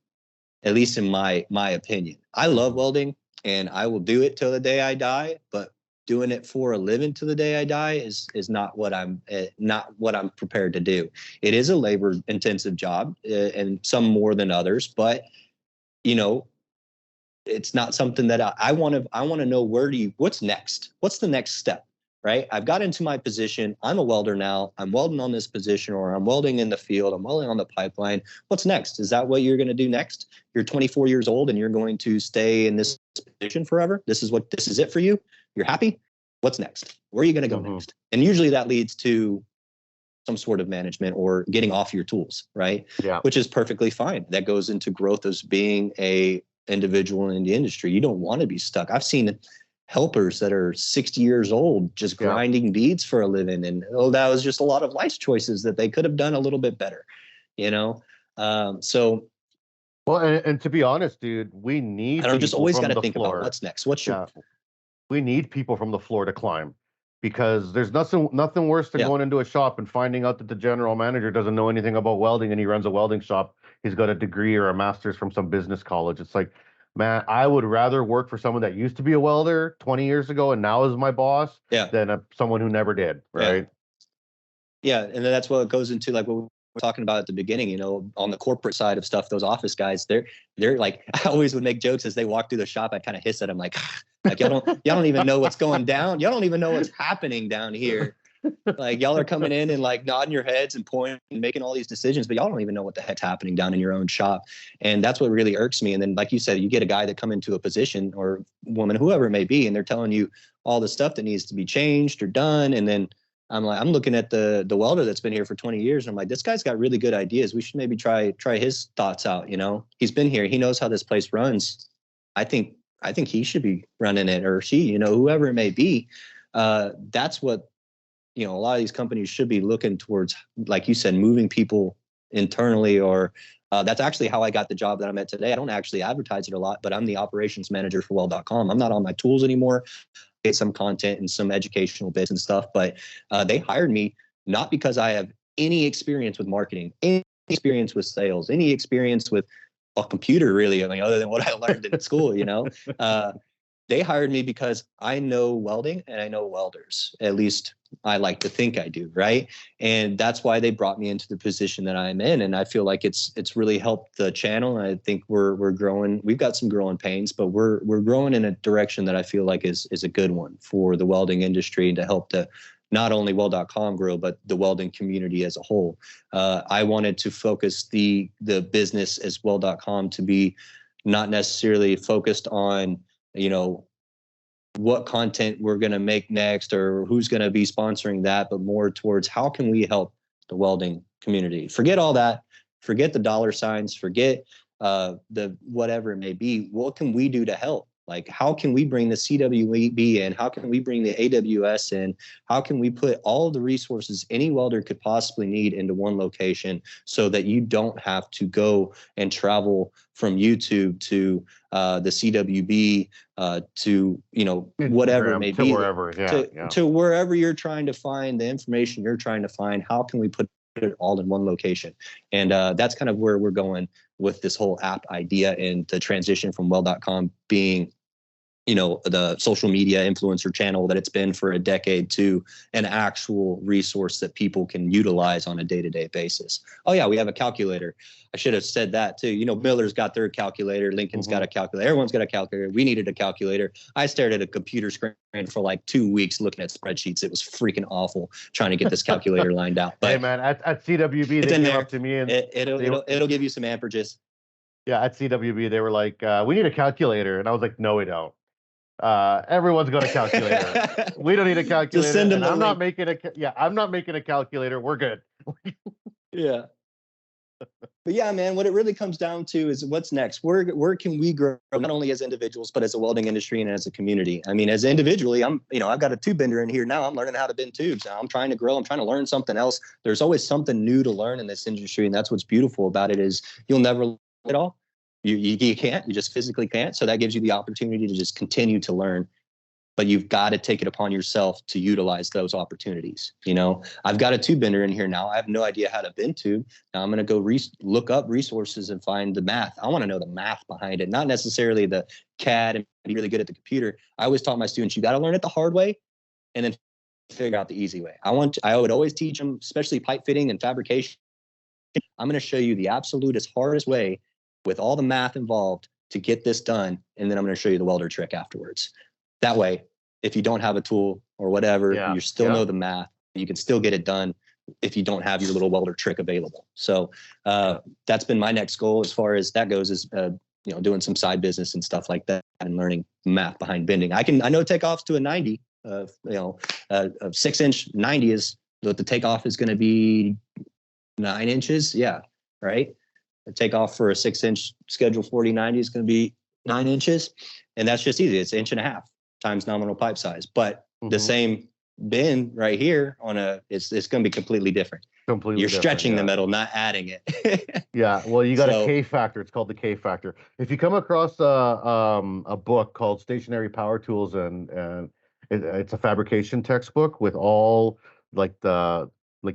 at least in my opinion. I love welding, and I will do it till the day I die, but doing it for a living till the day I die is not what I'm prepared to do. It is a labor intensive job, and some more than others, but it's not something that I want to know what's next? What's the next step? Right? I've got into my position. I'm a welder now. I'm welding on this position, or I'm welding in the field. I'm welding on the pipeline. What's next? Is that what you're going to do next? You're 24 years old and you're going to stay in this position forever. This is it for you. You're happy. What's next? Where are you going to go next? And usually that leads to some sort of management or getting off your tools, right? Yeah. Which is perfectly fine. That goes into growth as being a individual in the industry. You don't want to be stuck. I've seen helpers that are 60 years old just grinding beads for a living, and that was just a lot of life choices that they could have done a little bit better, so well, and to be honest, dude, we need, and I'm just always got to think floor. about what's next. We need people from the floor to climb, because there's nothing worse than going into a shop and finding out that the general manager doesn't know anything about welding and he runs a welding shop he's got a degree or a master's from some business college. It's like, man, I would rather work for someone that used to be a welder 20 years ago and now is my boss Yeah. than someone who never did, right? Yeah, and then that's what goes into like what we were talking about at the beginning. You know, on the corporate side of stuff, those office guys, they're like, I always would make jokes as they walk through the shop. I'd kind of hiss at them like y'all don't even know what's going down. Y'all don't even know what's happening down here. Like y'all are coming in and like nodding your heads and pointing and making all these decisions, but y'all don't even know what the heck's happening down in your own shop. And that's what really irks me. And then, like you said, you get a guy that come into a position or woman, whoever it may be, and they're telling you all the stuff that needs to be changed or done. And then I'm looking at the welder that's been here for 20 years. And I'm like, this guy's got really good ideas. We should maybe try his thoughts out. You know, he's been here. He knows how this place runs. I think he should be running it, or she, you know, whoever it may be. That's what, you know, a lot of these companies should be looking towards, like you said, moving people internally, or that's actually how I got the job that I'm at today. I don't actually advertise it a lot, but I'm the operations manager for Weld.com. I'm not on my tools anymore. Get some content and some educational bits and stuff, but they hired me not because I have any experience with marketing, any experience with sales, any experience with a computer, really. I mean, other than what I learned in school, you know. They hired me because I know welding and I know welders. At least I like to think I do, right? And that's why they brought me into the position that I'm in. And I feel like it's really helped the channel. And I think we're growing. We've got some growing pains, but we're growing in a direction that I feel like is a good one for the welding industry and to help the not only Weld.com grow, but the welding community as a whole. I wanted to focus the business as Weld.com to be not necessarily focused on, you know, what content we're going to make next or who's going to be sponsoring that, but more towards how can we help the welding community. Forget all that. Forget the dollar signs. Forget the whatever it may be. What can we do to help? Like, how can we bring the CWB in? How can we bring the AWS in? How can we put all of the resources any welder could possibly need into one location so that you don't have to go and travel from YouTube to the CWB to, you know, whatever it may be, wherever, to wherever you're trying to find the information you're trying to find. How can we put it all in one location? And that's kind of where we're going with this whole app idea and the transition from Weld.com being, you know, the social media influencer channel that it's been for a decade to an actual resource that people can utilize on a day-to-day basis. Oh yeah, we have a calculator. I should have said that too. You know, Miller's got their calculator. Lincoln's got a calculator. Everyone's got a calculator. We needed a calculator. I stared at a computer screen for like 2 weeks looking at spreadsheets. It was freaking awful trying to get this calculator lined out. But hey man, at CWB, they came up to me and it'll give you some amperages. Yeah, at CWB, they were like, we need a calculator. And I was like, no, we don't. Everyone's got a calculator. We don't need a calculator. Just send them I'm not making a calculator. We're good. Yeah. But yeah, man, what it really comes down to is what's next. Where can we grow, not only as individuals, but as a welding industry and as a community? I mean, as individually, I've got a tube bender in here now. I'm learning how to bend tubes. Now I'm trying to grow. I'm trying to learn something else. There's always something new to learn in this industry. And that's what's beautiful about it is you'll never learn it all. You can't. You just physically can't. So that gives you the opportunity to just continue to learn. But you've got to take it upon yourself to utilize those opportunities. You know, I've got a tube bender in here now. I have no idea how to bend tube. Now I'm going to go look up resources and find the math. I want to know the math behind it, not necessarily the CAD and be really good at the computer. I always taught my students, you got to learn it the hard way and then figure out the easy way. I would always teach them, especially pipe fitting and fabrication. I'm going to show you the absolute hardest way with all the math involved to get this done. And then I'm going to show you the welder trick afterwards. That way, if you don't have a tool or whatever, you still know the math. You can still get it done if you don't have your little welder trick available. So that's been my next goal as far as that goes, is doing some side business and stuff like that and learning math behind bending. I know takeoffs to a 90. A 6-inch 90 is what the takeoff is going to be 9 inches. Yeah, right. The takeoff for a 6-inch Schedule 4090 is going to be 9 inches, and that's just easy. It's 1.5 inches times nominal pipe size. But the same bend right here it's going to be completely different. You're stretching the metal, not adding it. Yeah, well, you got a K factor. It's called the K factor. If you come across a book called Stationary Power Tools, and it's a fabrication textbook with all like the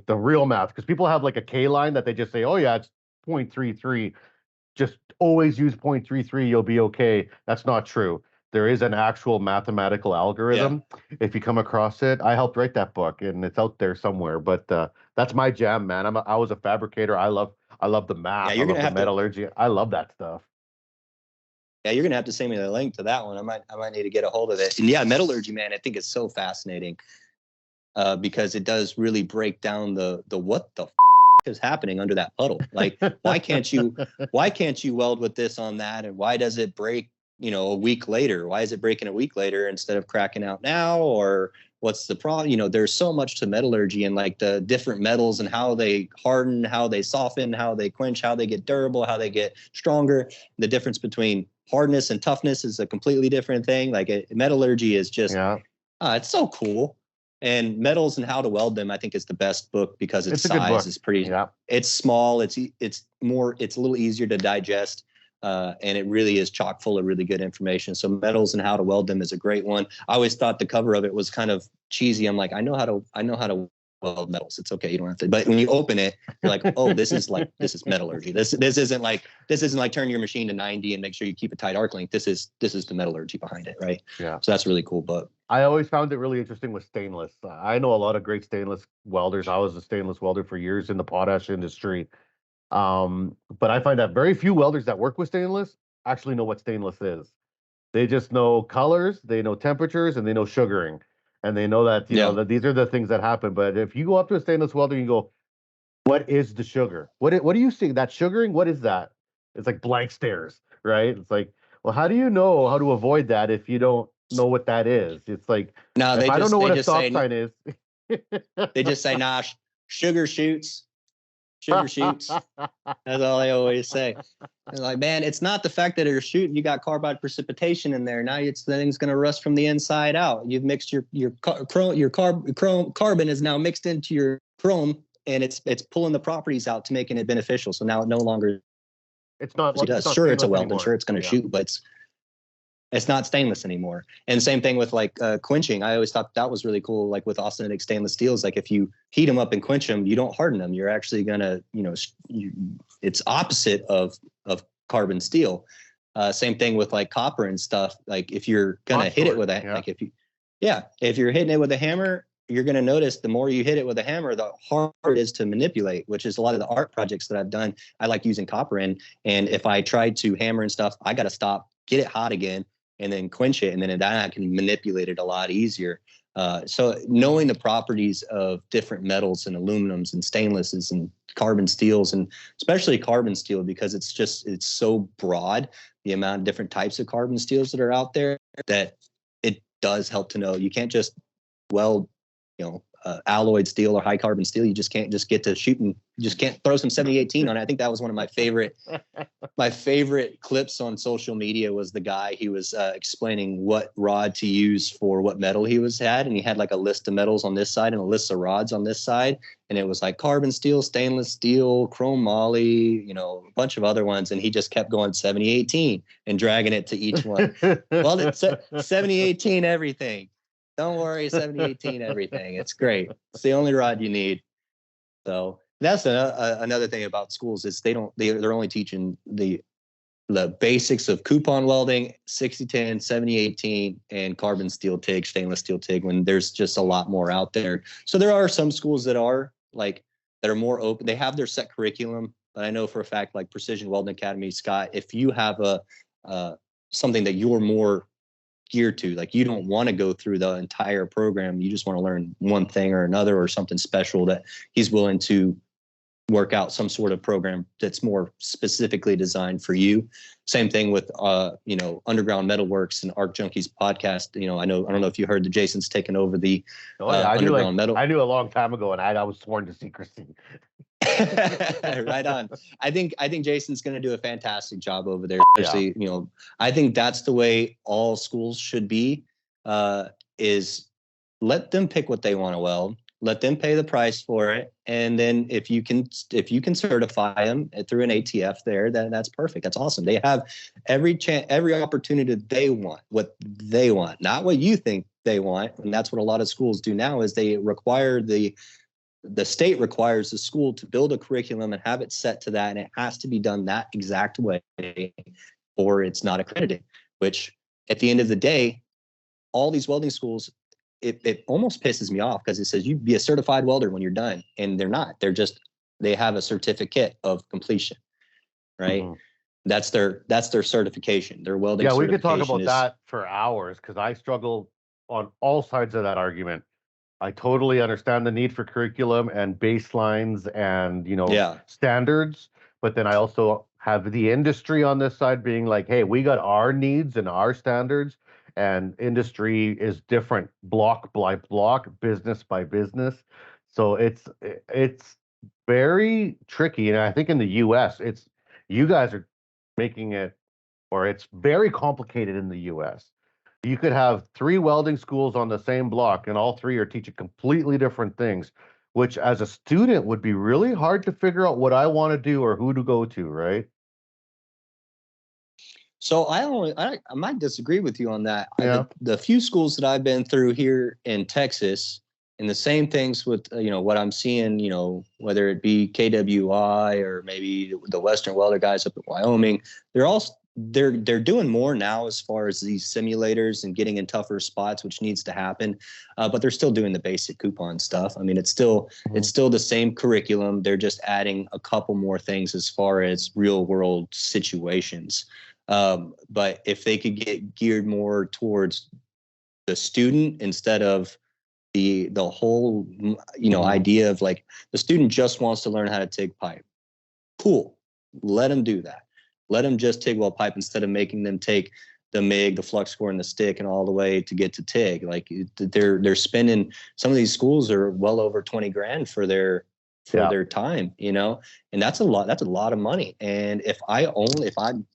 real math, because people have like a K line that they just say, oh yeah, it's 0.33, just always use 0.33, you'll be okay. That's not true. There is an actual mathematical algorithm. If you come across it, I helped write that book, and it's out there somewhere. But that's my jam, man. I was a fabricator. I love the math. you're I gonna love the have to. metallurgy. I love that stuff. Yeah, you're gonna have to send me the link to that one. I might need to get a hold of it. And yeah, metallurgy, man, I think it's so fascinating because it does really break down the what the is happening under that puddle. Like, why can't you weld with this on that, and why does it break? A week later. Why is it breaking a week later instead of cracking out now? Or what's the problem? There's so much to metallurgy and like the different metals and how they harden, how they soften, how they quench, how they get durable, how they get stronger. The difference between hardness and toughness is a completely different thing. Like metallurgy is just, it's so cool. And metals and how to weld them, I think, is the best book because its size is pretty. It's small. It's a little easier to digest. And it really is chock full of really good information. So metals and how to weld them is a great one. I always thought the cover of it was kind of cheesy. I'm like, I know how to weld metals. It's okay. You don't have to. But when you open it, you're like, oh, this is metallurgy. This isn't like turn your machine to 90 and make sure you keep a tight arc length. This is the metallurgy behind it, right? Yeah. So that's a really cool book. I always found it really interesting with stainless. I know a lot of great stainless welders. I was a stainless welder for years in the potash industry. But I find that very few welders that work with stainless actually know what stainless is. They just know colors, they know temperatures, and they know sugaring. And they know that, that these are the things that happen. But if you go up to a stainless welder and you go, what is the sugar? What do you see? That sugaring? What is that? It's like blank stares, right? It's like, well, how do you know how to avoid that if you don't know what that is? It's like, no, I don't know what a stop sign is. They just say, nah, sugar shoots. Sugar shoots. That's all they always say. They're like, man, it's not the fact that you're shooting. You got carbide precipitation in there. Now the thing's going to rust from the inside out. You've mixed your carbon is now mixed into your chrome, and it's pulling the properties out to making it beneficial. So now it no longer. It's not. Sure, it's a weld, and sure, it's going to shoot, but it's not stainless anymore. And same thing with like quenching. I always thought that was really cool. Like with austenitic stainless steels, like if you heat them up and quench them, you don't harden them. You're actually gonna, it's opposite of carbon steel. Same thing with like copper and stuff. Like if you're gonna hit it with if you're hitting it with a hammer, you're gonna notice the more you hit it with a hammer, the harder it is to manipulate. Which is a lot of the art projects that I've done. I like using copper in, and if I tried to hammer and stuff, I got to stop, get it hot again, and then quench it, and then I can manipulate it a lot easier. So knowing the properties of different metals and aluminums and stainlesses and carbon steels, and especially carbon steel, because it's so broad, the amount of different types of carbon steels that are out there, that it does help to know. You can't just weld, alloyed steel or high carbon steel. You just can't just get to shooting. You just can't throw some 7018 on it. I think that was one of my favorite clips on social media was the guy, he was explaining what rod to use for what metal he had. And he had like a list of metals on this side and a list of rods on this side. And it was like carbon steel, stainless steel, chrome moly, a bunch of other ones. And he just kept going 7018 and dragging it to each one. Well, it's 7018 everything. Don't worry, 7018 everything. It's great. It's the only rod you need. So that's another thing about schools is they're only teaching the basics of coupon welding, 6010, 7018, and carbon steel TIG, stainless steel TIG, when there's just a lot more out there. So there are some schools that are more open. They have their set curriculum, but I know for a fact, like Precision Welding Academy, Scott, if you have something that you're more geared to, like you don't want to go through the entire program, you just want to learn one thing or another or something special, that he's willing to work out some sort of program that's more specifically designed for you. Same thing with Underground Metalworks and Arc Junkies podcast. I don't know if you heard that Jason's taken over the Underground Metal. I knew a long time ago, and I was sworn to secrecy. Right on. I think Jason's going to do a fantastic job over there. Especially, I think that's the way all schools should be. Is let them pick what they want to weld. Let them pay the price for it, and then if you can certify them through an ATF there, then that's perfect. That's awesome. They have every opportunity they want, what they want, not what you think they want. And that's what a lot of schools do now, is they require the the state requires the school to build a curriculum and have it set to that, and it has to be done that exact way, or it's not accredited. Which, at the end of the day, all these welding schools, it almost pisses me off because it says you'd be a certified welder when you're done, and they're not. They have a certificate of completion, right? Mm-hmm. That's their certification. Their welding. Yeah, we could talk about that for hours because I struggle on all sides of that argument. I totally understand the need for curriculum and baselines and, standards. But then I also have the industry on this side being like, hey, we got our needs and our standards, and industry is different, block by block, business by business. So it's very tricky. And I think in the US, you guys are making it, or it's very complicated in the US. You could have 3 welding schools on the same block, and all 3 are teaching completely different things, which as a student would be really hard to figure out what I want to do or who to go to, right? So I might disagree with you on that. Yeah. The few schools that I've been through here in Texas, and the same things with what I'm seeing, whether it be KWI or maybe the Western Welder guys up in Wyoming, they're doing more now as far as these simulators and getting in tougher spots, which needs to happen. But they're still doing the basic coupon stuff. I mean, it's still the same curriculum. They're just adding a couple more things as far as real world situations. But if they could get geared more towards the student instead of the whole, idea of like the student just wants to learn how to TIG pipe. Cool. Let them do that. Let them just TIG weld pipe instead of making them take the MIG, the flux core, and the stick and all the way to get to TIG. Like they're spending, some of these schools are well over 20 grand for their time, and that's a lot of money. And if I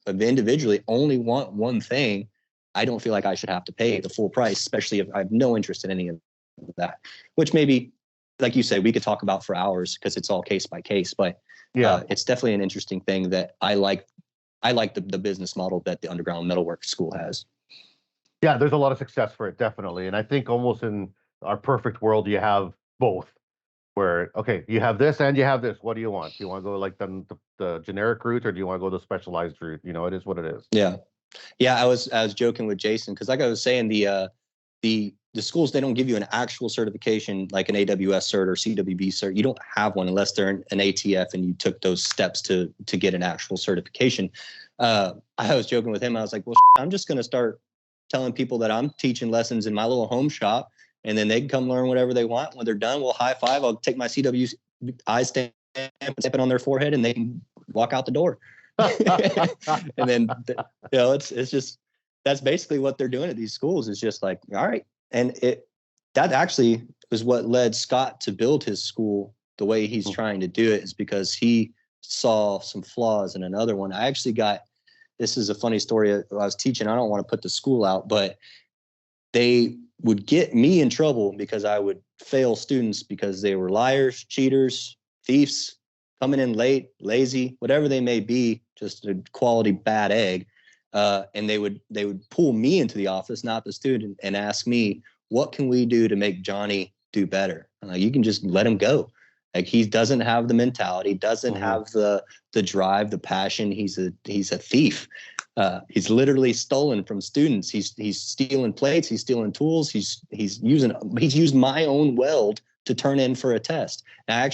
individually only want one thing, I don't feel like I should have to pay the full price, especially if I have no interest in any of that, which maybe, like you said, we could talk about for hours because it's all case by case, but it's definitely an interesting thing that I like the business model that the Underground Metalwork School has. Yeah, there's a lot of success for it, definitely. And I think almost in our perfect world, you have both. Where, okay, you have this and you have this. What do you want? Do you want to go like the generic route, or do you want to go the specialized route? It is what it is. Yeah. I was joking with Jason because, like I was saying, the schools, they don't give you an actual certification like an AWS cert or CWB cert. You don't have one unless they're an ATF and you took those steps to get an actual certification. I was joking with him. I was like, well, I'm just going to start telling people that I'm teaching lessons in my little home shop, and then they can come learn whatever they want. When they're done, we'll high five. I'll take my CWBA stamp and tip it on their forehead, and they can walk out the door. And then, it's just, that's basically what they're doing at these schools. It's just like, all right. And that actually was what led Scott to build his school the way he's trying to do it, is because he saw some flaws in another one. I actually this is a funny story. I was teaching, I don't want to put the school out, but they would get me in trouble because I would fail students because they were liars, cheaters, thieves, coming in late, lazy, whatever they may be, just a quality bad egg. And they would pull me into the office, not the student, and ask me, what can we do to make Johnny do better? I'm like, you can just let him go. Like, he doesn't have the mentality, doesn't have the drive, the passion. He's a thief. He's literally stolen from students. He's stealing plates. He's stealing tools. He's used my own weld to turn in for a test. And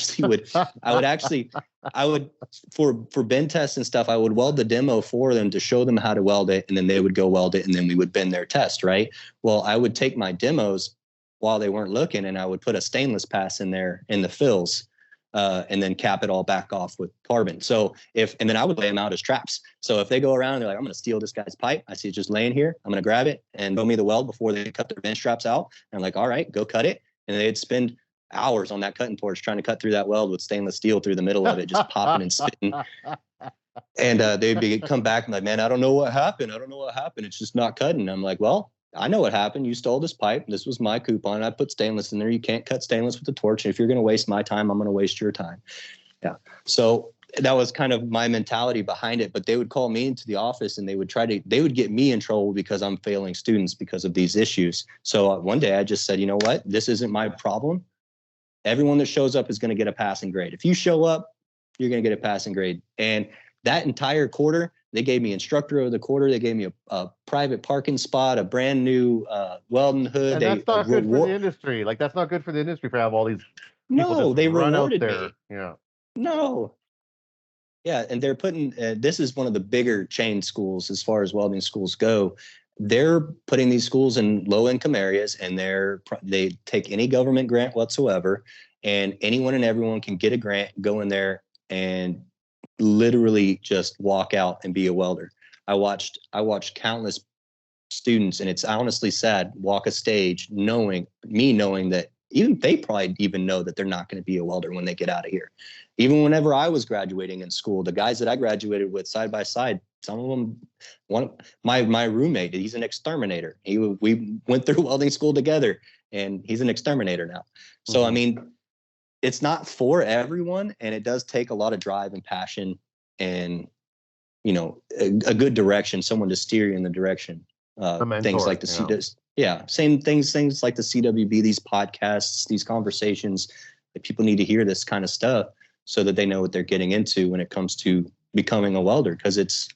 I would for bend tests and stuff, I would weld the demo for them to show them how to weld it, and then they would go weld it, and then we would bend their test, right? Well, I would take my demos while they weren't looking, and I would put a stainless pass in there in the fills, and then cap it all back off with carbon. And then I would lay them out as traps. So if they go around and they're like, I'm going to steal this guy's pipe, I see it just laying here, I'm going to grab it and show me the weld before they cut their bench straps out. And I'm like, all right, go cut it. And they'd spend hours on that cutting torch trying to cut through that weld with stainless steel through the middle of it, just popping and spitting. And they'd come back and like, man, I don't know what happened. It's just not cutting. I'm like, well, I know what happened. You stole this pipe. This was my coupon. I put stainless in there. You can't cut stainless with a torch. And if you're going to waste my time, I'm going to waste your time. Yeah. So that was kind of my mentality behind it. But they would call me into the office and they would get me in trouble because I'm failing students because of these issues. So one day I just said, you know what? This isn't my problem. Everyone that shows up is going to get a passing grade. If you show up, you're going to get a passing grade. And that entire quarter, they gave me instructor of the quarter. They gave me a private parking spot, a brand new welding hood. And that's not good for the industry. Like, that's not good for the industry to have all these people just they run out rewarded there. me. Yeah. No. Yeah, and they're putting this is one of the bigger chain schools as far as welding schools go. They're putting these schools in low-income areas, and they take any government grant whatsoever, and anyone and everyone can get a grant, go in there, and literally just walk out and be a welder. I watched countless students, and it's honestly sad, walk a stage knowing that even they probably even know that they're not going to be a welder when they get out of here. Even whenever I was graduating in school, the guys that I graduated with side by side, some of them, my roommate, he's an exterminator. We went through welding school together, and he's an exterminator now. So, I mean, it's not for everyone, and it does take a lot of drive and passion and, you know, a good direction, someone to steer you in the direction. Things like same things like the CWB, these podcasts, these conversations, that people need to hear this kind of stuff so that they know what they're getting into when it comes to becoming a welder, because it's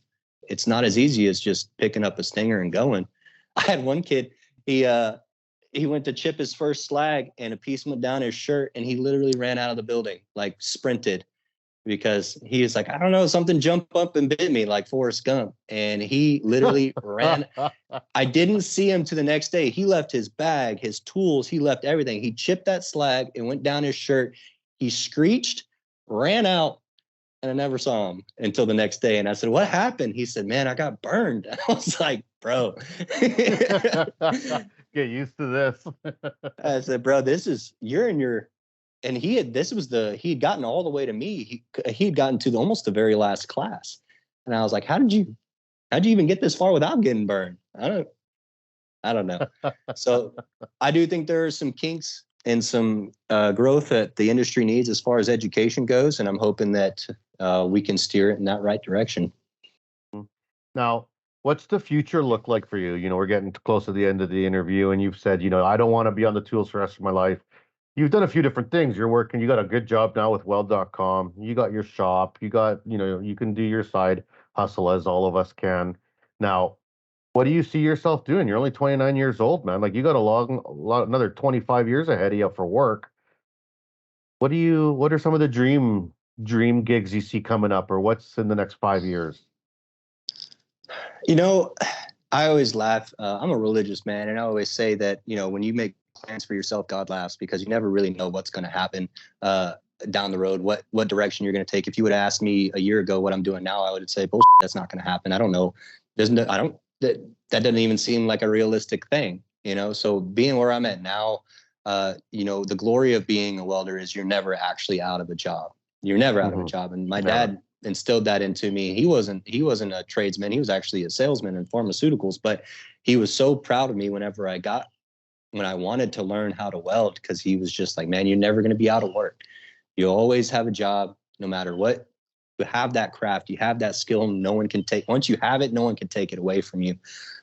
not as easy as just picking up a stinger and going. I had one kid, he went to chip his first slag, and a piece went down his shirt, and he literally ran out of the building, like sprinted, because he was like, I don't know, something jumped up and bit me like Forrest Gump. And he literally ran. I didn't see him to the next day. He left his bag, his tools, he left everything. He chipped that slag and went down his shirt. He screeched, ran out, and I never saw him until the next day. And I said, what happened? He said, man, I got burned. I was like, bro. Get used to this. I said, bro, you're in your, and he had gotten all the way to me. He had gotten to almost the very last class. And I was like, how'd you even get this far without getting burned? I don't know. So I do think there are some kinks and some growth that the industry needs as far as education goes. And I'm hoping that we can steer it in that right direction. Now, what's the future look like for you? You know, we're getting close to the end of the interview, and you've said, you know, I don't want to be on the tools for the rest of my life. You've done a few different things. You got a good job now with weld.com. You got your shop. You got, you know, you can do your side hustle, as all of us can. Now, what do you see yourself doing? You're only 29 years old, man. Like, you got another 25 years ahead of you for work. What are some of the dream gigs you see coming up, or what's in the next 5 years? You know, I always laugh. I'm a religious man, and I always say that, you know, when you make plans for yourself, God laughs, because you never really know what's going to happen down the road, what direction you're going to take. If you would ask me a year ago what I'm doing now, I would say, bullshit, that's not going to happen. I don't know. That doesn't even seem like a realistic thing, you know? So being where I'm at now, you know, the glory of being a welder is you're never actually out of a job. You're never out of a job. And my dad instilled that into me. He wasn't a tradesman. He was actually a salesman in pharmaceuticals, but he was so proud of me when I wanted to learn how to weld, because he was just like, man, you're never going to be out of work. You always have a job, no matter what. You have that craft, you have that skill. Once you have it, no one can take it away from you.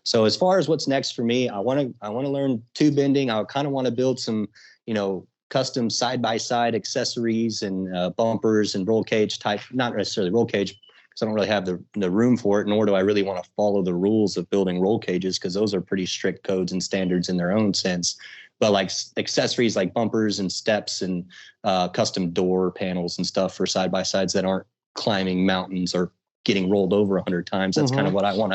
So as far as what's next for me, I want to learn tube bending. I kind of want to build some, you know, custom side-by-side accessories and bumpers and roll cage type, not necessarily roll cage, because I don't really have the room for it, nor do I really want to follow the rules of building roll cages, because those are pretty strict codes and standards in their own sense. But like accessories like bumpers and steps and custom door panels and stuff for side-by-sides that aren't climbing mountains or getting rolled over 100 times. That's kind of what I want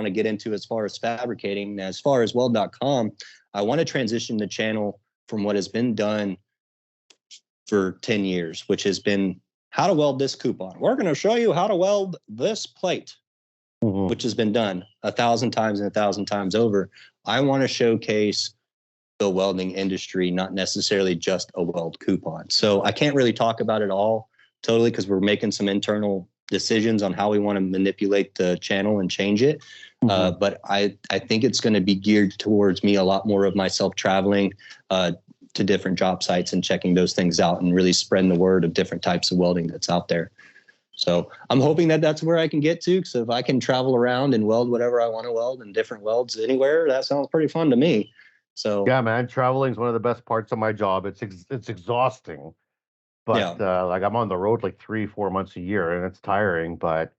to get into as far as fabricating. As far as weld.com, I want to transition the channel from what has been done for 10 years, which has been how to weld this coupon. We're going to show you how to weld this plate, which has been done 1,000 times and 1,000 times over. I want to showcase the welding industry, not necessarily just a weld coupon. So I can't really talk about it all totally, because we're making some internal decisions on how we want to manipulate the channel and change it. But I think it's going to be geared towards me, a lot more of myself traveling to different job sites and checking those things out and really spreading the word of different types of welding that's out there. So I'm hoping that that's where I can get to. So if I can travel around and weld whatever I want to weld and different welds anywhere, that sounds pretty fun to me. So Yeah, man, traveling is one of the best parts of my job. It's exhausting, but yeah, like I'm on the road like 3, 4 months a year, and it's tiring. But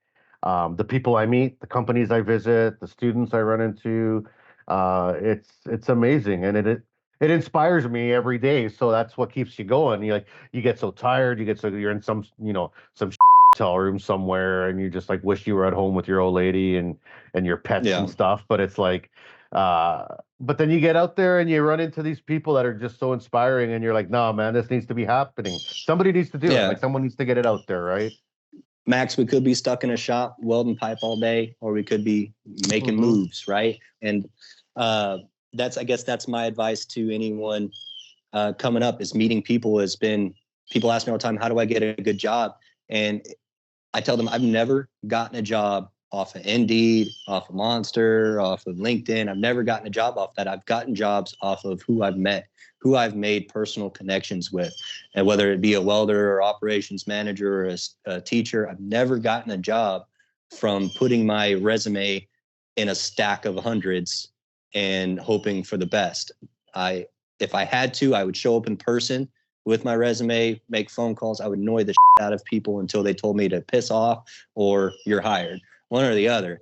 the people I meet, the companies I visit, the students I run into, it's amazing, and it inspires me every day. So that's what keeps you going. You get so tired, you're in some hotel room somewhere, and you just like wish you were at home with your old lady and your pets and yeah, stuff. But it's like, uh, but then you get out there and you run into these people that are just so inspiring, and you're like, no, man, this needs to be happening. Somebody needs to do it. yeah. Like someone needs to get it out there, right? Max, we could be stuck in a shop welding pipe all day, or we could be making Mm-hmm. moves, right? And I guess that's my advice to anyone coming up, is meeting people. People ask me all the time, how do I get a good job? And I tell them, I've never gotten a job off of Indeed, off of Monster, off of LinkedIn. I've never gotten a job off that. I've gotten jobs off of who I've met, who I've made personal connections with. And whether it be a welder or operations manager or a teacher, I've never gotten a job from putting my resume in a stack of hundreds and hoping for the best. If I had to, I would show up in person with my resume, make phone calls. I would annoy the shit out of people until they told me to piss off or you're hired, one or the other.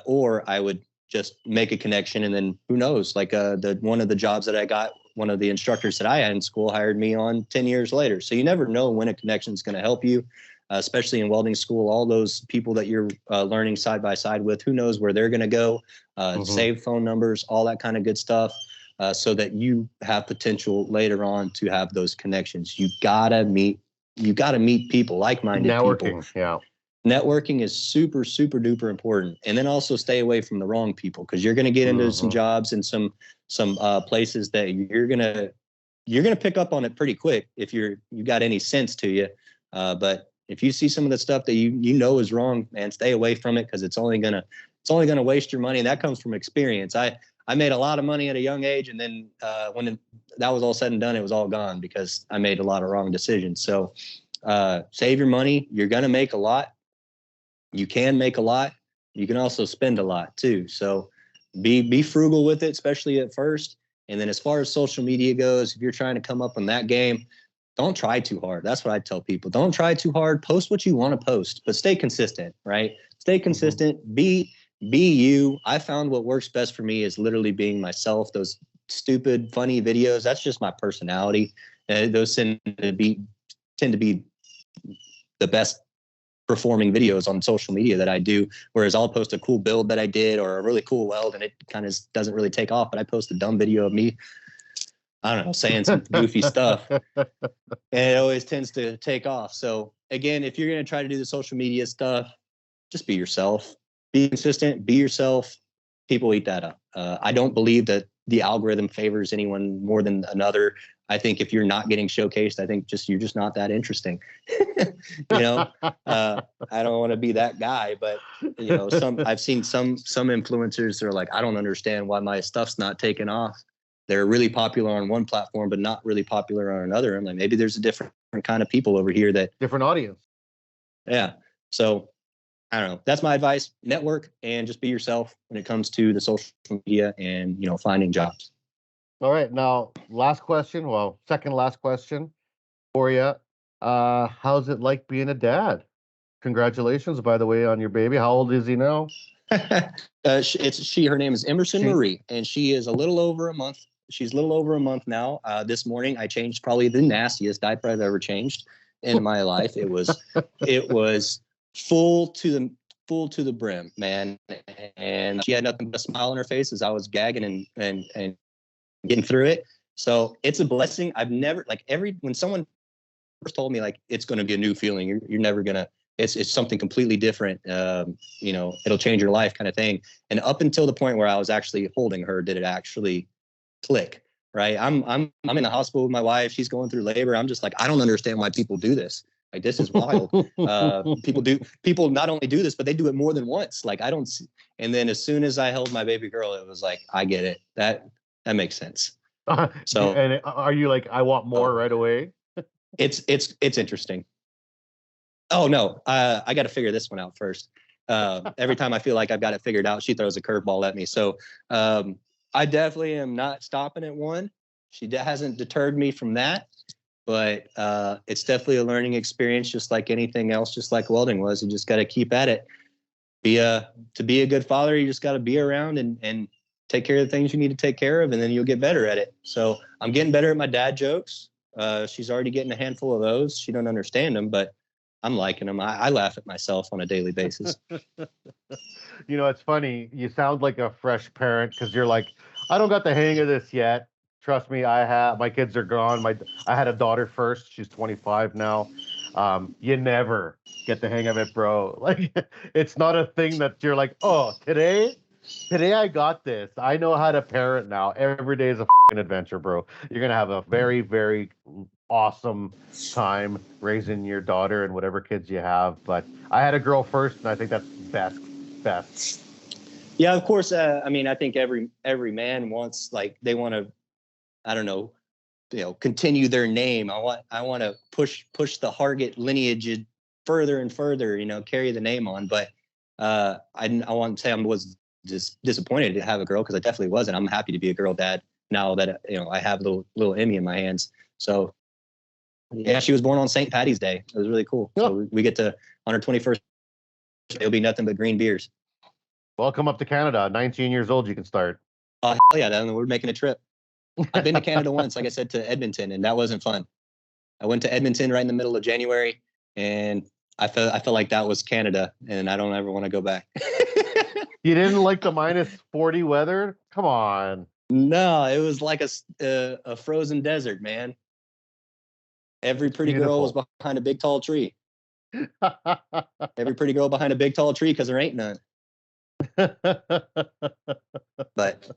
Or I would just make a connection, and then who knows, like one of the jobs that I got, one of the instructors that I had in school hired me on 10 years later. So you never know when a connection is going to help you, especially in welding school. All those people that you're learning side by side with, who knows where they're going to go, save phone numbers, all that kind of good stuff. So that you have potential later on to have those connections. You gotta meet people, like-minded Networking, people. yeah. Networking is super, super duper important. And then also stay away from the wrong people, because you're going to get into some jobs and some places that you're going to pick up on it pretty quick if you got any sense to you. But if you see some of the stuff that you know is wrong, man, stay away from it, because it's only going to waste your money. And that comes from experience. I made a lot of money at a young age, and then when that was all said and done, it was all gone because I made a lot of wrong decisions. So save your money. You're going to make a lot. You can make a lot. You can also spend a lot too. So be frugal with it, especially at first. And then as far as social media goes, if you're trying to come up on that game, don't try too hard. That's what I tell people. Don't try too hard. Post what you want to post, but stay consistent, right? Stay consistent. Be you. I found what works best for me is literally being myself. Those stupid, funny videos, that's just my personality. Those tend to be the best performing videos on social media that I do. Whereas I'll post a cool build that I did or a really cool weld, and it kind of doesn't really take off. But I post a dumb video of me, I don't know, saying some goofy stuff, and it always tends to take off. So again, if you're going to try to do the social media stuff, just be yourself. Be consistent, be yourself. People eat that up. I don't believe that the algorithm favors anyone more than another. I think if you're not getting showcased, I think you're just not that interesting. I don't want to be that guy, but I've seen some influencers that are like, I don't understand why my stuff's not taking off. They're really popular on one platform, but not really popular on another. I'm like, maybe there's a different kind of people over here different audience. Yeah. So I don't know. That's my advice. Network and just be yourself when it comes to the social media and, finding jobs. All right. Now, second last question for you. How's it like being a dad? Congratulations, by the way, on your baby. How old is he now? It's she. Her name is Emerson Marie, and she is a little over a month. She's a little over a month now. This morning, I changed probably the nastiest diaper I've ever changed in my life. It was full to the brim, man. And she had nothing but a smile on her face as I was gagging and getting through it. So it's a blessing. I've never, when someone first told me it's going to be a new feeling, you're never going to, it's something completely different. It'll change your life kind of thing. And up until the point where I was actually holding her, did it actually click? Right. I'm in the hospital with my wife. She's going through labor. I'm just like, I don't understand why people do this. Like, this is wild. People not only do this, but they do it more than once. I don't see. And then as soon as I held my baby girl, it was like, I get it. That makes sense. So, and are you like, I want more right away? It's interesting. Oh no. I got to figure this one out first. Every time I feel like I've got it figured out, she throws a curveball at me. So, I definitely am not stopping at one. She hasn't deterred me from that, but it's definitely a learning experience, just like anything else, just like welding was. You just got to keep at it. To be a good father, you just got to be around and take care of the things you need to take care of, and then you'll get better at it. So I'm getting better at my dad jokes. She's already getting a handful of those. She don't understand them, but I'm liking them. I laugh at myself on a daily basis. You know, it's funny. You sound like a fresh parent because you're like, I don't got the hang of this yet. Trust me, I have. My kids are gone. I had a daughter first. She's 25 now. You never get the hang of it, bro. Like, it's not a thing that you're like, oh, today I got this. I know how to parent now. Every day is a fucking adventure, bro. You're gonna have a very, very awesome time raising your daughter and whatever kids you have. But I had a girl first, and I think that's best. Yeah, of course. I mean, I think every man wants, like, they want to, I don't know, continue their name. I want to push the Hargett lineage further and further, carry the name on. But I want to say I was just disappointed to have a girl, because I definitely wasn't. I'm happy to be a girl dad now that I have little Emmy in my hands. So yeah, she was born on St. Patty's Day. It was really cool. Oh. So we get to, on her 21st, it'll be nothing but green beers. Welcome up to Canada. 19 years old, you can start. Oh, hell yeah, then we're making a trip. I've been to Canada once, like I said, to Edmonton, and that wasn't fun. I went to Edmonton right in the middle of January, and I felt like that was Canada, and I don't ever want to go back. You didn't like the -40 weather? Come on. No, it was like a frozen desert, man. Every pretty girl was behind a big tall tree. Every pretty girl behind a big tall tree, because there ain't none. But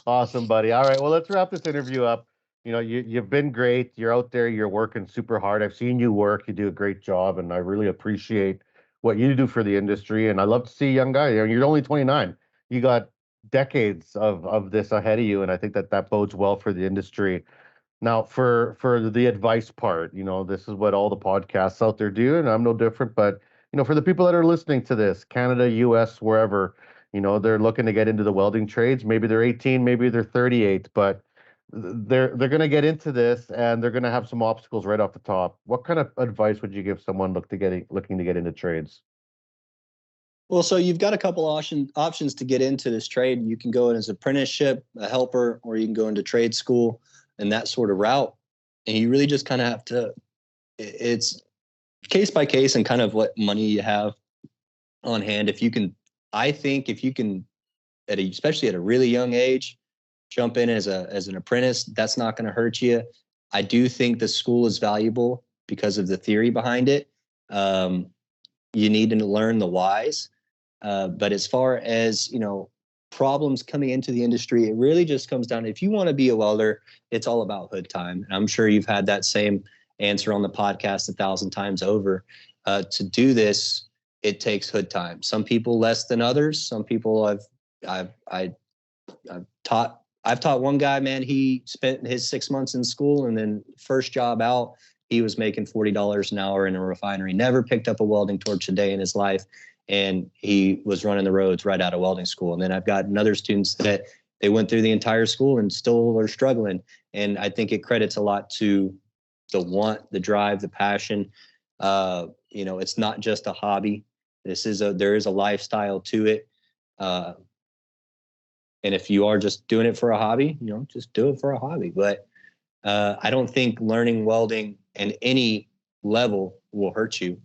awesome, buddy. All right, well, let's wrap this interview up. You've been great. You're out there. You're working super hard. I've seen you work. You do a great job, and I really appreciate what you do for the industry. And I love to see a young guy. You're only 29. You got decades of this ahead of you, and I think that bodes well for the industry. Now, for the advice part, this is what all the podcasts out there do, and I'm no different. But for the people that are listening to this, Canada, US, wherever, they're looking to get into the welding trades. Maybe they're 18, maybe they're 38, but they're going to get into this, and they're going to have some obstacles right off the top. What kind of advice would you give someone looking to get into trades? Well, so you've got a couple options to get into this trade. You can go in as an apprenticeship, a helper, or you can go into trade school and that sort of route. And you really just kind of have to, it's case by case and kind of what money you have on hand. I think if you can, especially at a really young age, jump in as an apprentice, that's not going to hurt you. I do think the school is valuable because of the theory behind it. You need to learn the whys. But as far as, problems coming into the industry, it really just comes down, if you want to be a welder, it's all about hood time. And I'm sure you've had that same answer on the podcast 1,000 times over. To do this, it takes hood time. Some people less than others. Some people I've taught one guy, man, he spent his 6 months in school, and then first job out, he was making $40 an hour in a refinery, never picked up a welding torch a day in his life. And he was running the roads right out of welding school. And then I've got other students that they went through the entire school and still are struggling. And I think it credits a lot to the want, the drive, the passion. It's not just a hobby. There is a lifestyle to it. And if you are just doing it for a hobby, just do it for a hobby. But I don't think learning welding at any level will hurt you,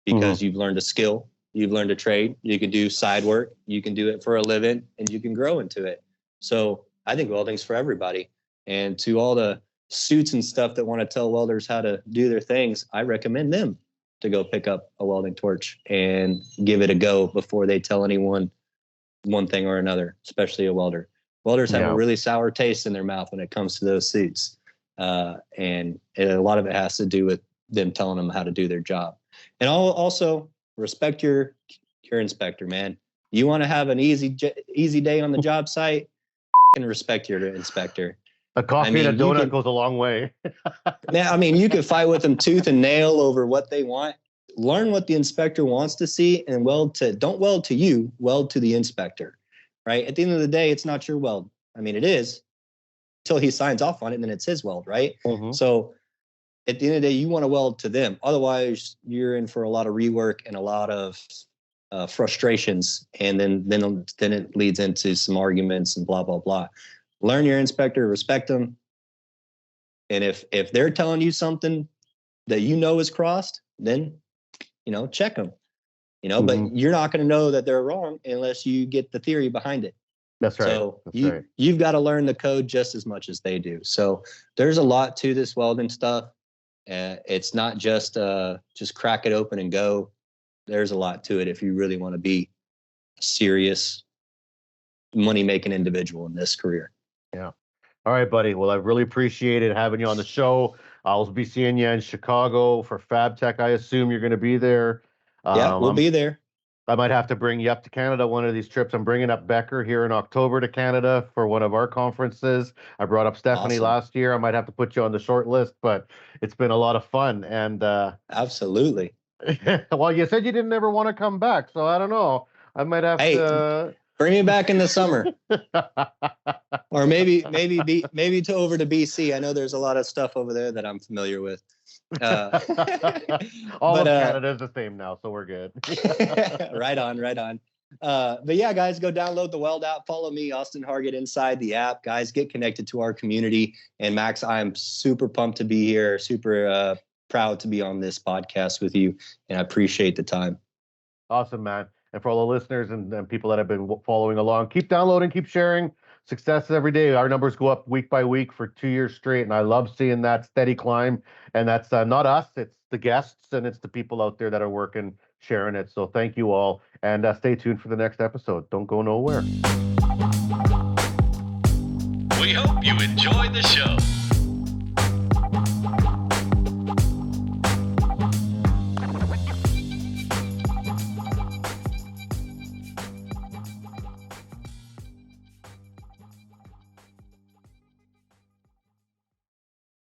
because you've learned a skill. You've learned a trade. You can do side work. You can do it for a living, and you can grow into it. So I think welding's for everybody. And to all the suits and stuff that want to tell welders how to do their things, I recommend them to go pick up a welding torch and give it a go before they tell anyone one thing or another, especially a welder. Welders have a really sour taste in their mouth when it comes to those suits. And a lot of it has to do with them telling them how to do their job. And also respect your inspector, man. You want to have an easy day on the job site, and respect your inspector. A coffee and a donut goes a long way. Man, you can fight with them tooth and nail over what they want. Learn what the inspector wants to see, and don't weld to you, weld to the inspector. right? At the end of the day, it's not your weld. I mean, it is until he signs off on it, and then it's his weld, right? Mhm. So at the end of the day, you want to weld to them. Otherwise, you're in for a lot of rework and a lot of frustrations, and then it leads into some arguments and blah blah blah. Learn your inspector, respect them, and if they're telling you something that you know is crossed, then check them. But you're not going to know that they're wrong unless you get the theory behind it. That's right. So That's you've got to learn the code just as much as they do. So there's a lot to this welding stuff. It's not just crack it open and go. There's a lot to it if you really want to be a serious money-making individual in this career. Yeah. All right, buddy. Well, I really appreciated having you on the show. I'll be seeing you in Chicago for FabTech. I assume you're going to be there. Yeah, we'll be there. I might have to bring you up to Canada one of these trips. I'm bringing up Becker here in October to Canada for one of our conferences. I brought up Stephanie Awesome. last year. I might have to put you on the short list, but it's been a lot of fun. And Absolutely. well, you said you didn't ever want to come back, so I don't know. I might have to bring me back in the summer, or maybe to over to BC. I know there's a lot of stuff over there that I'm familiar with. All of Canada is the same now, so we're good. Right on. But yeah, guys, go download the Weld app. Follow me, Austin Hargett, inside the app. Guys, get connected to our community. And Max, I'm super pumped to be here. Super proud to be on this podcast with you, and I appreciate the time. Awesome, man. And for all the listeners and people that have been following along, keep downloading, keep sharing. Success every day. Our numbers go up week by week for 2 years straight, and I love seeing that steady climb. And that's not us, it's the guests, and it's the people out there that are working, sharing it. So thank you all, and stay tuned for the next episode. Don't go nowhere. We hope you enjoy the show.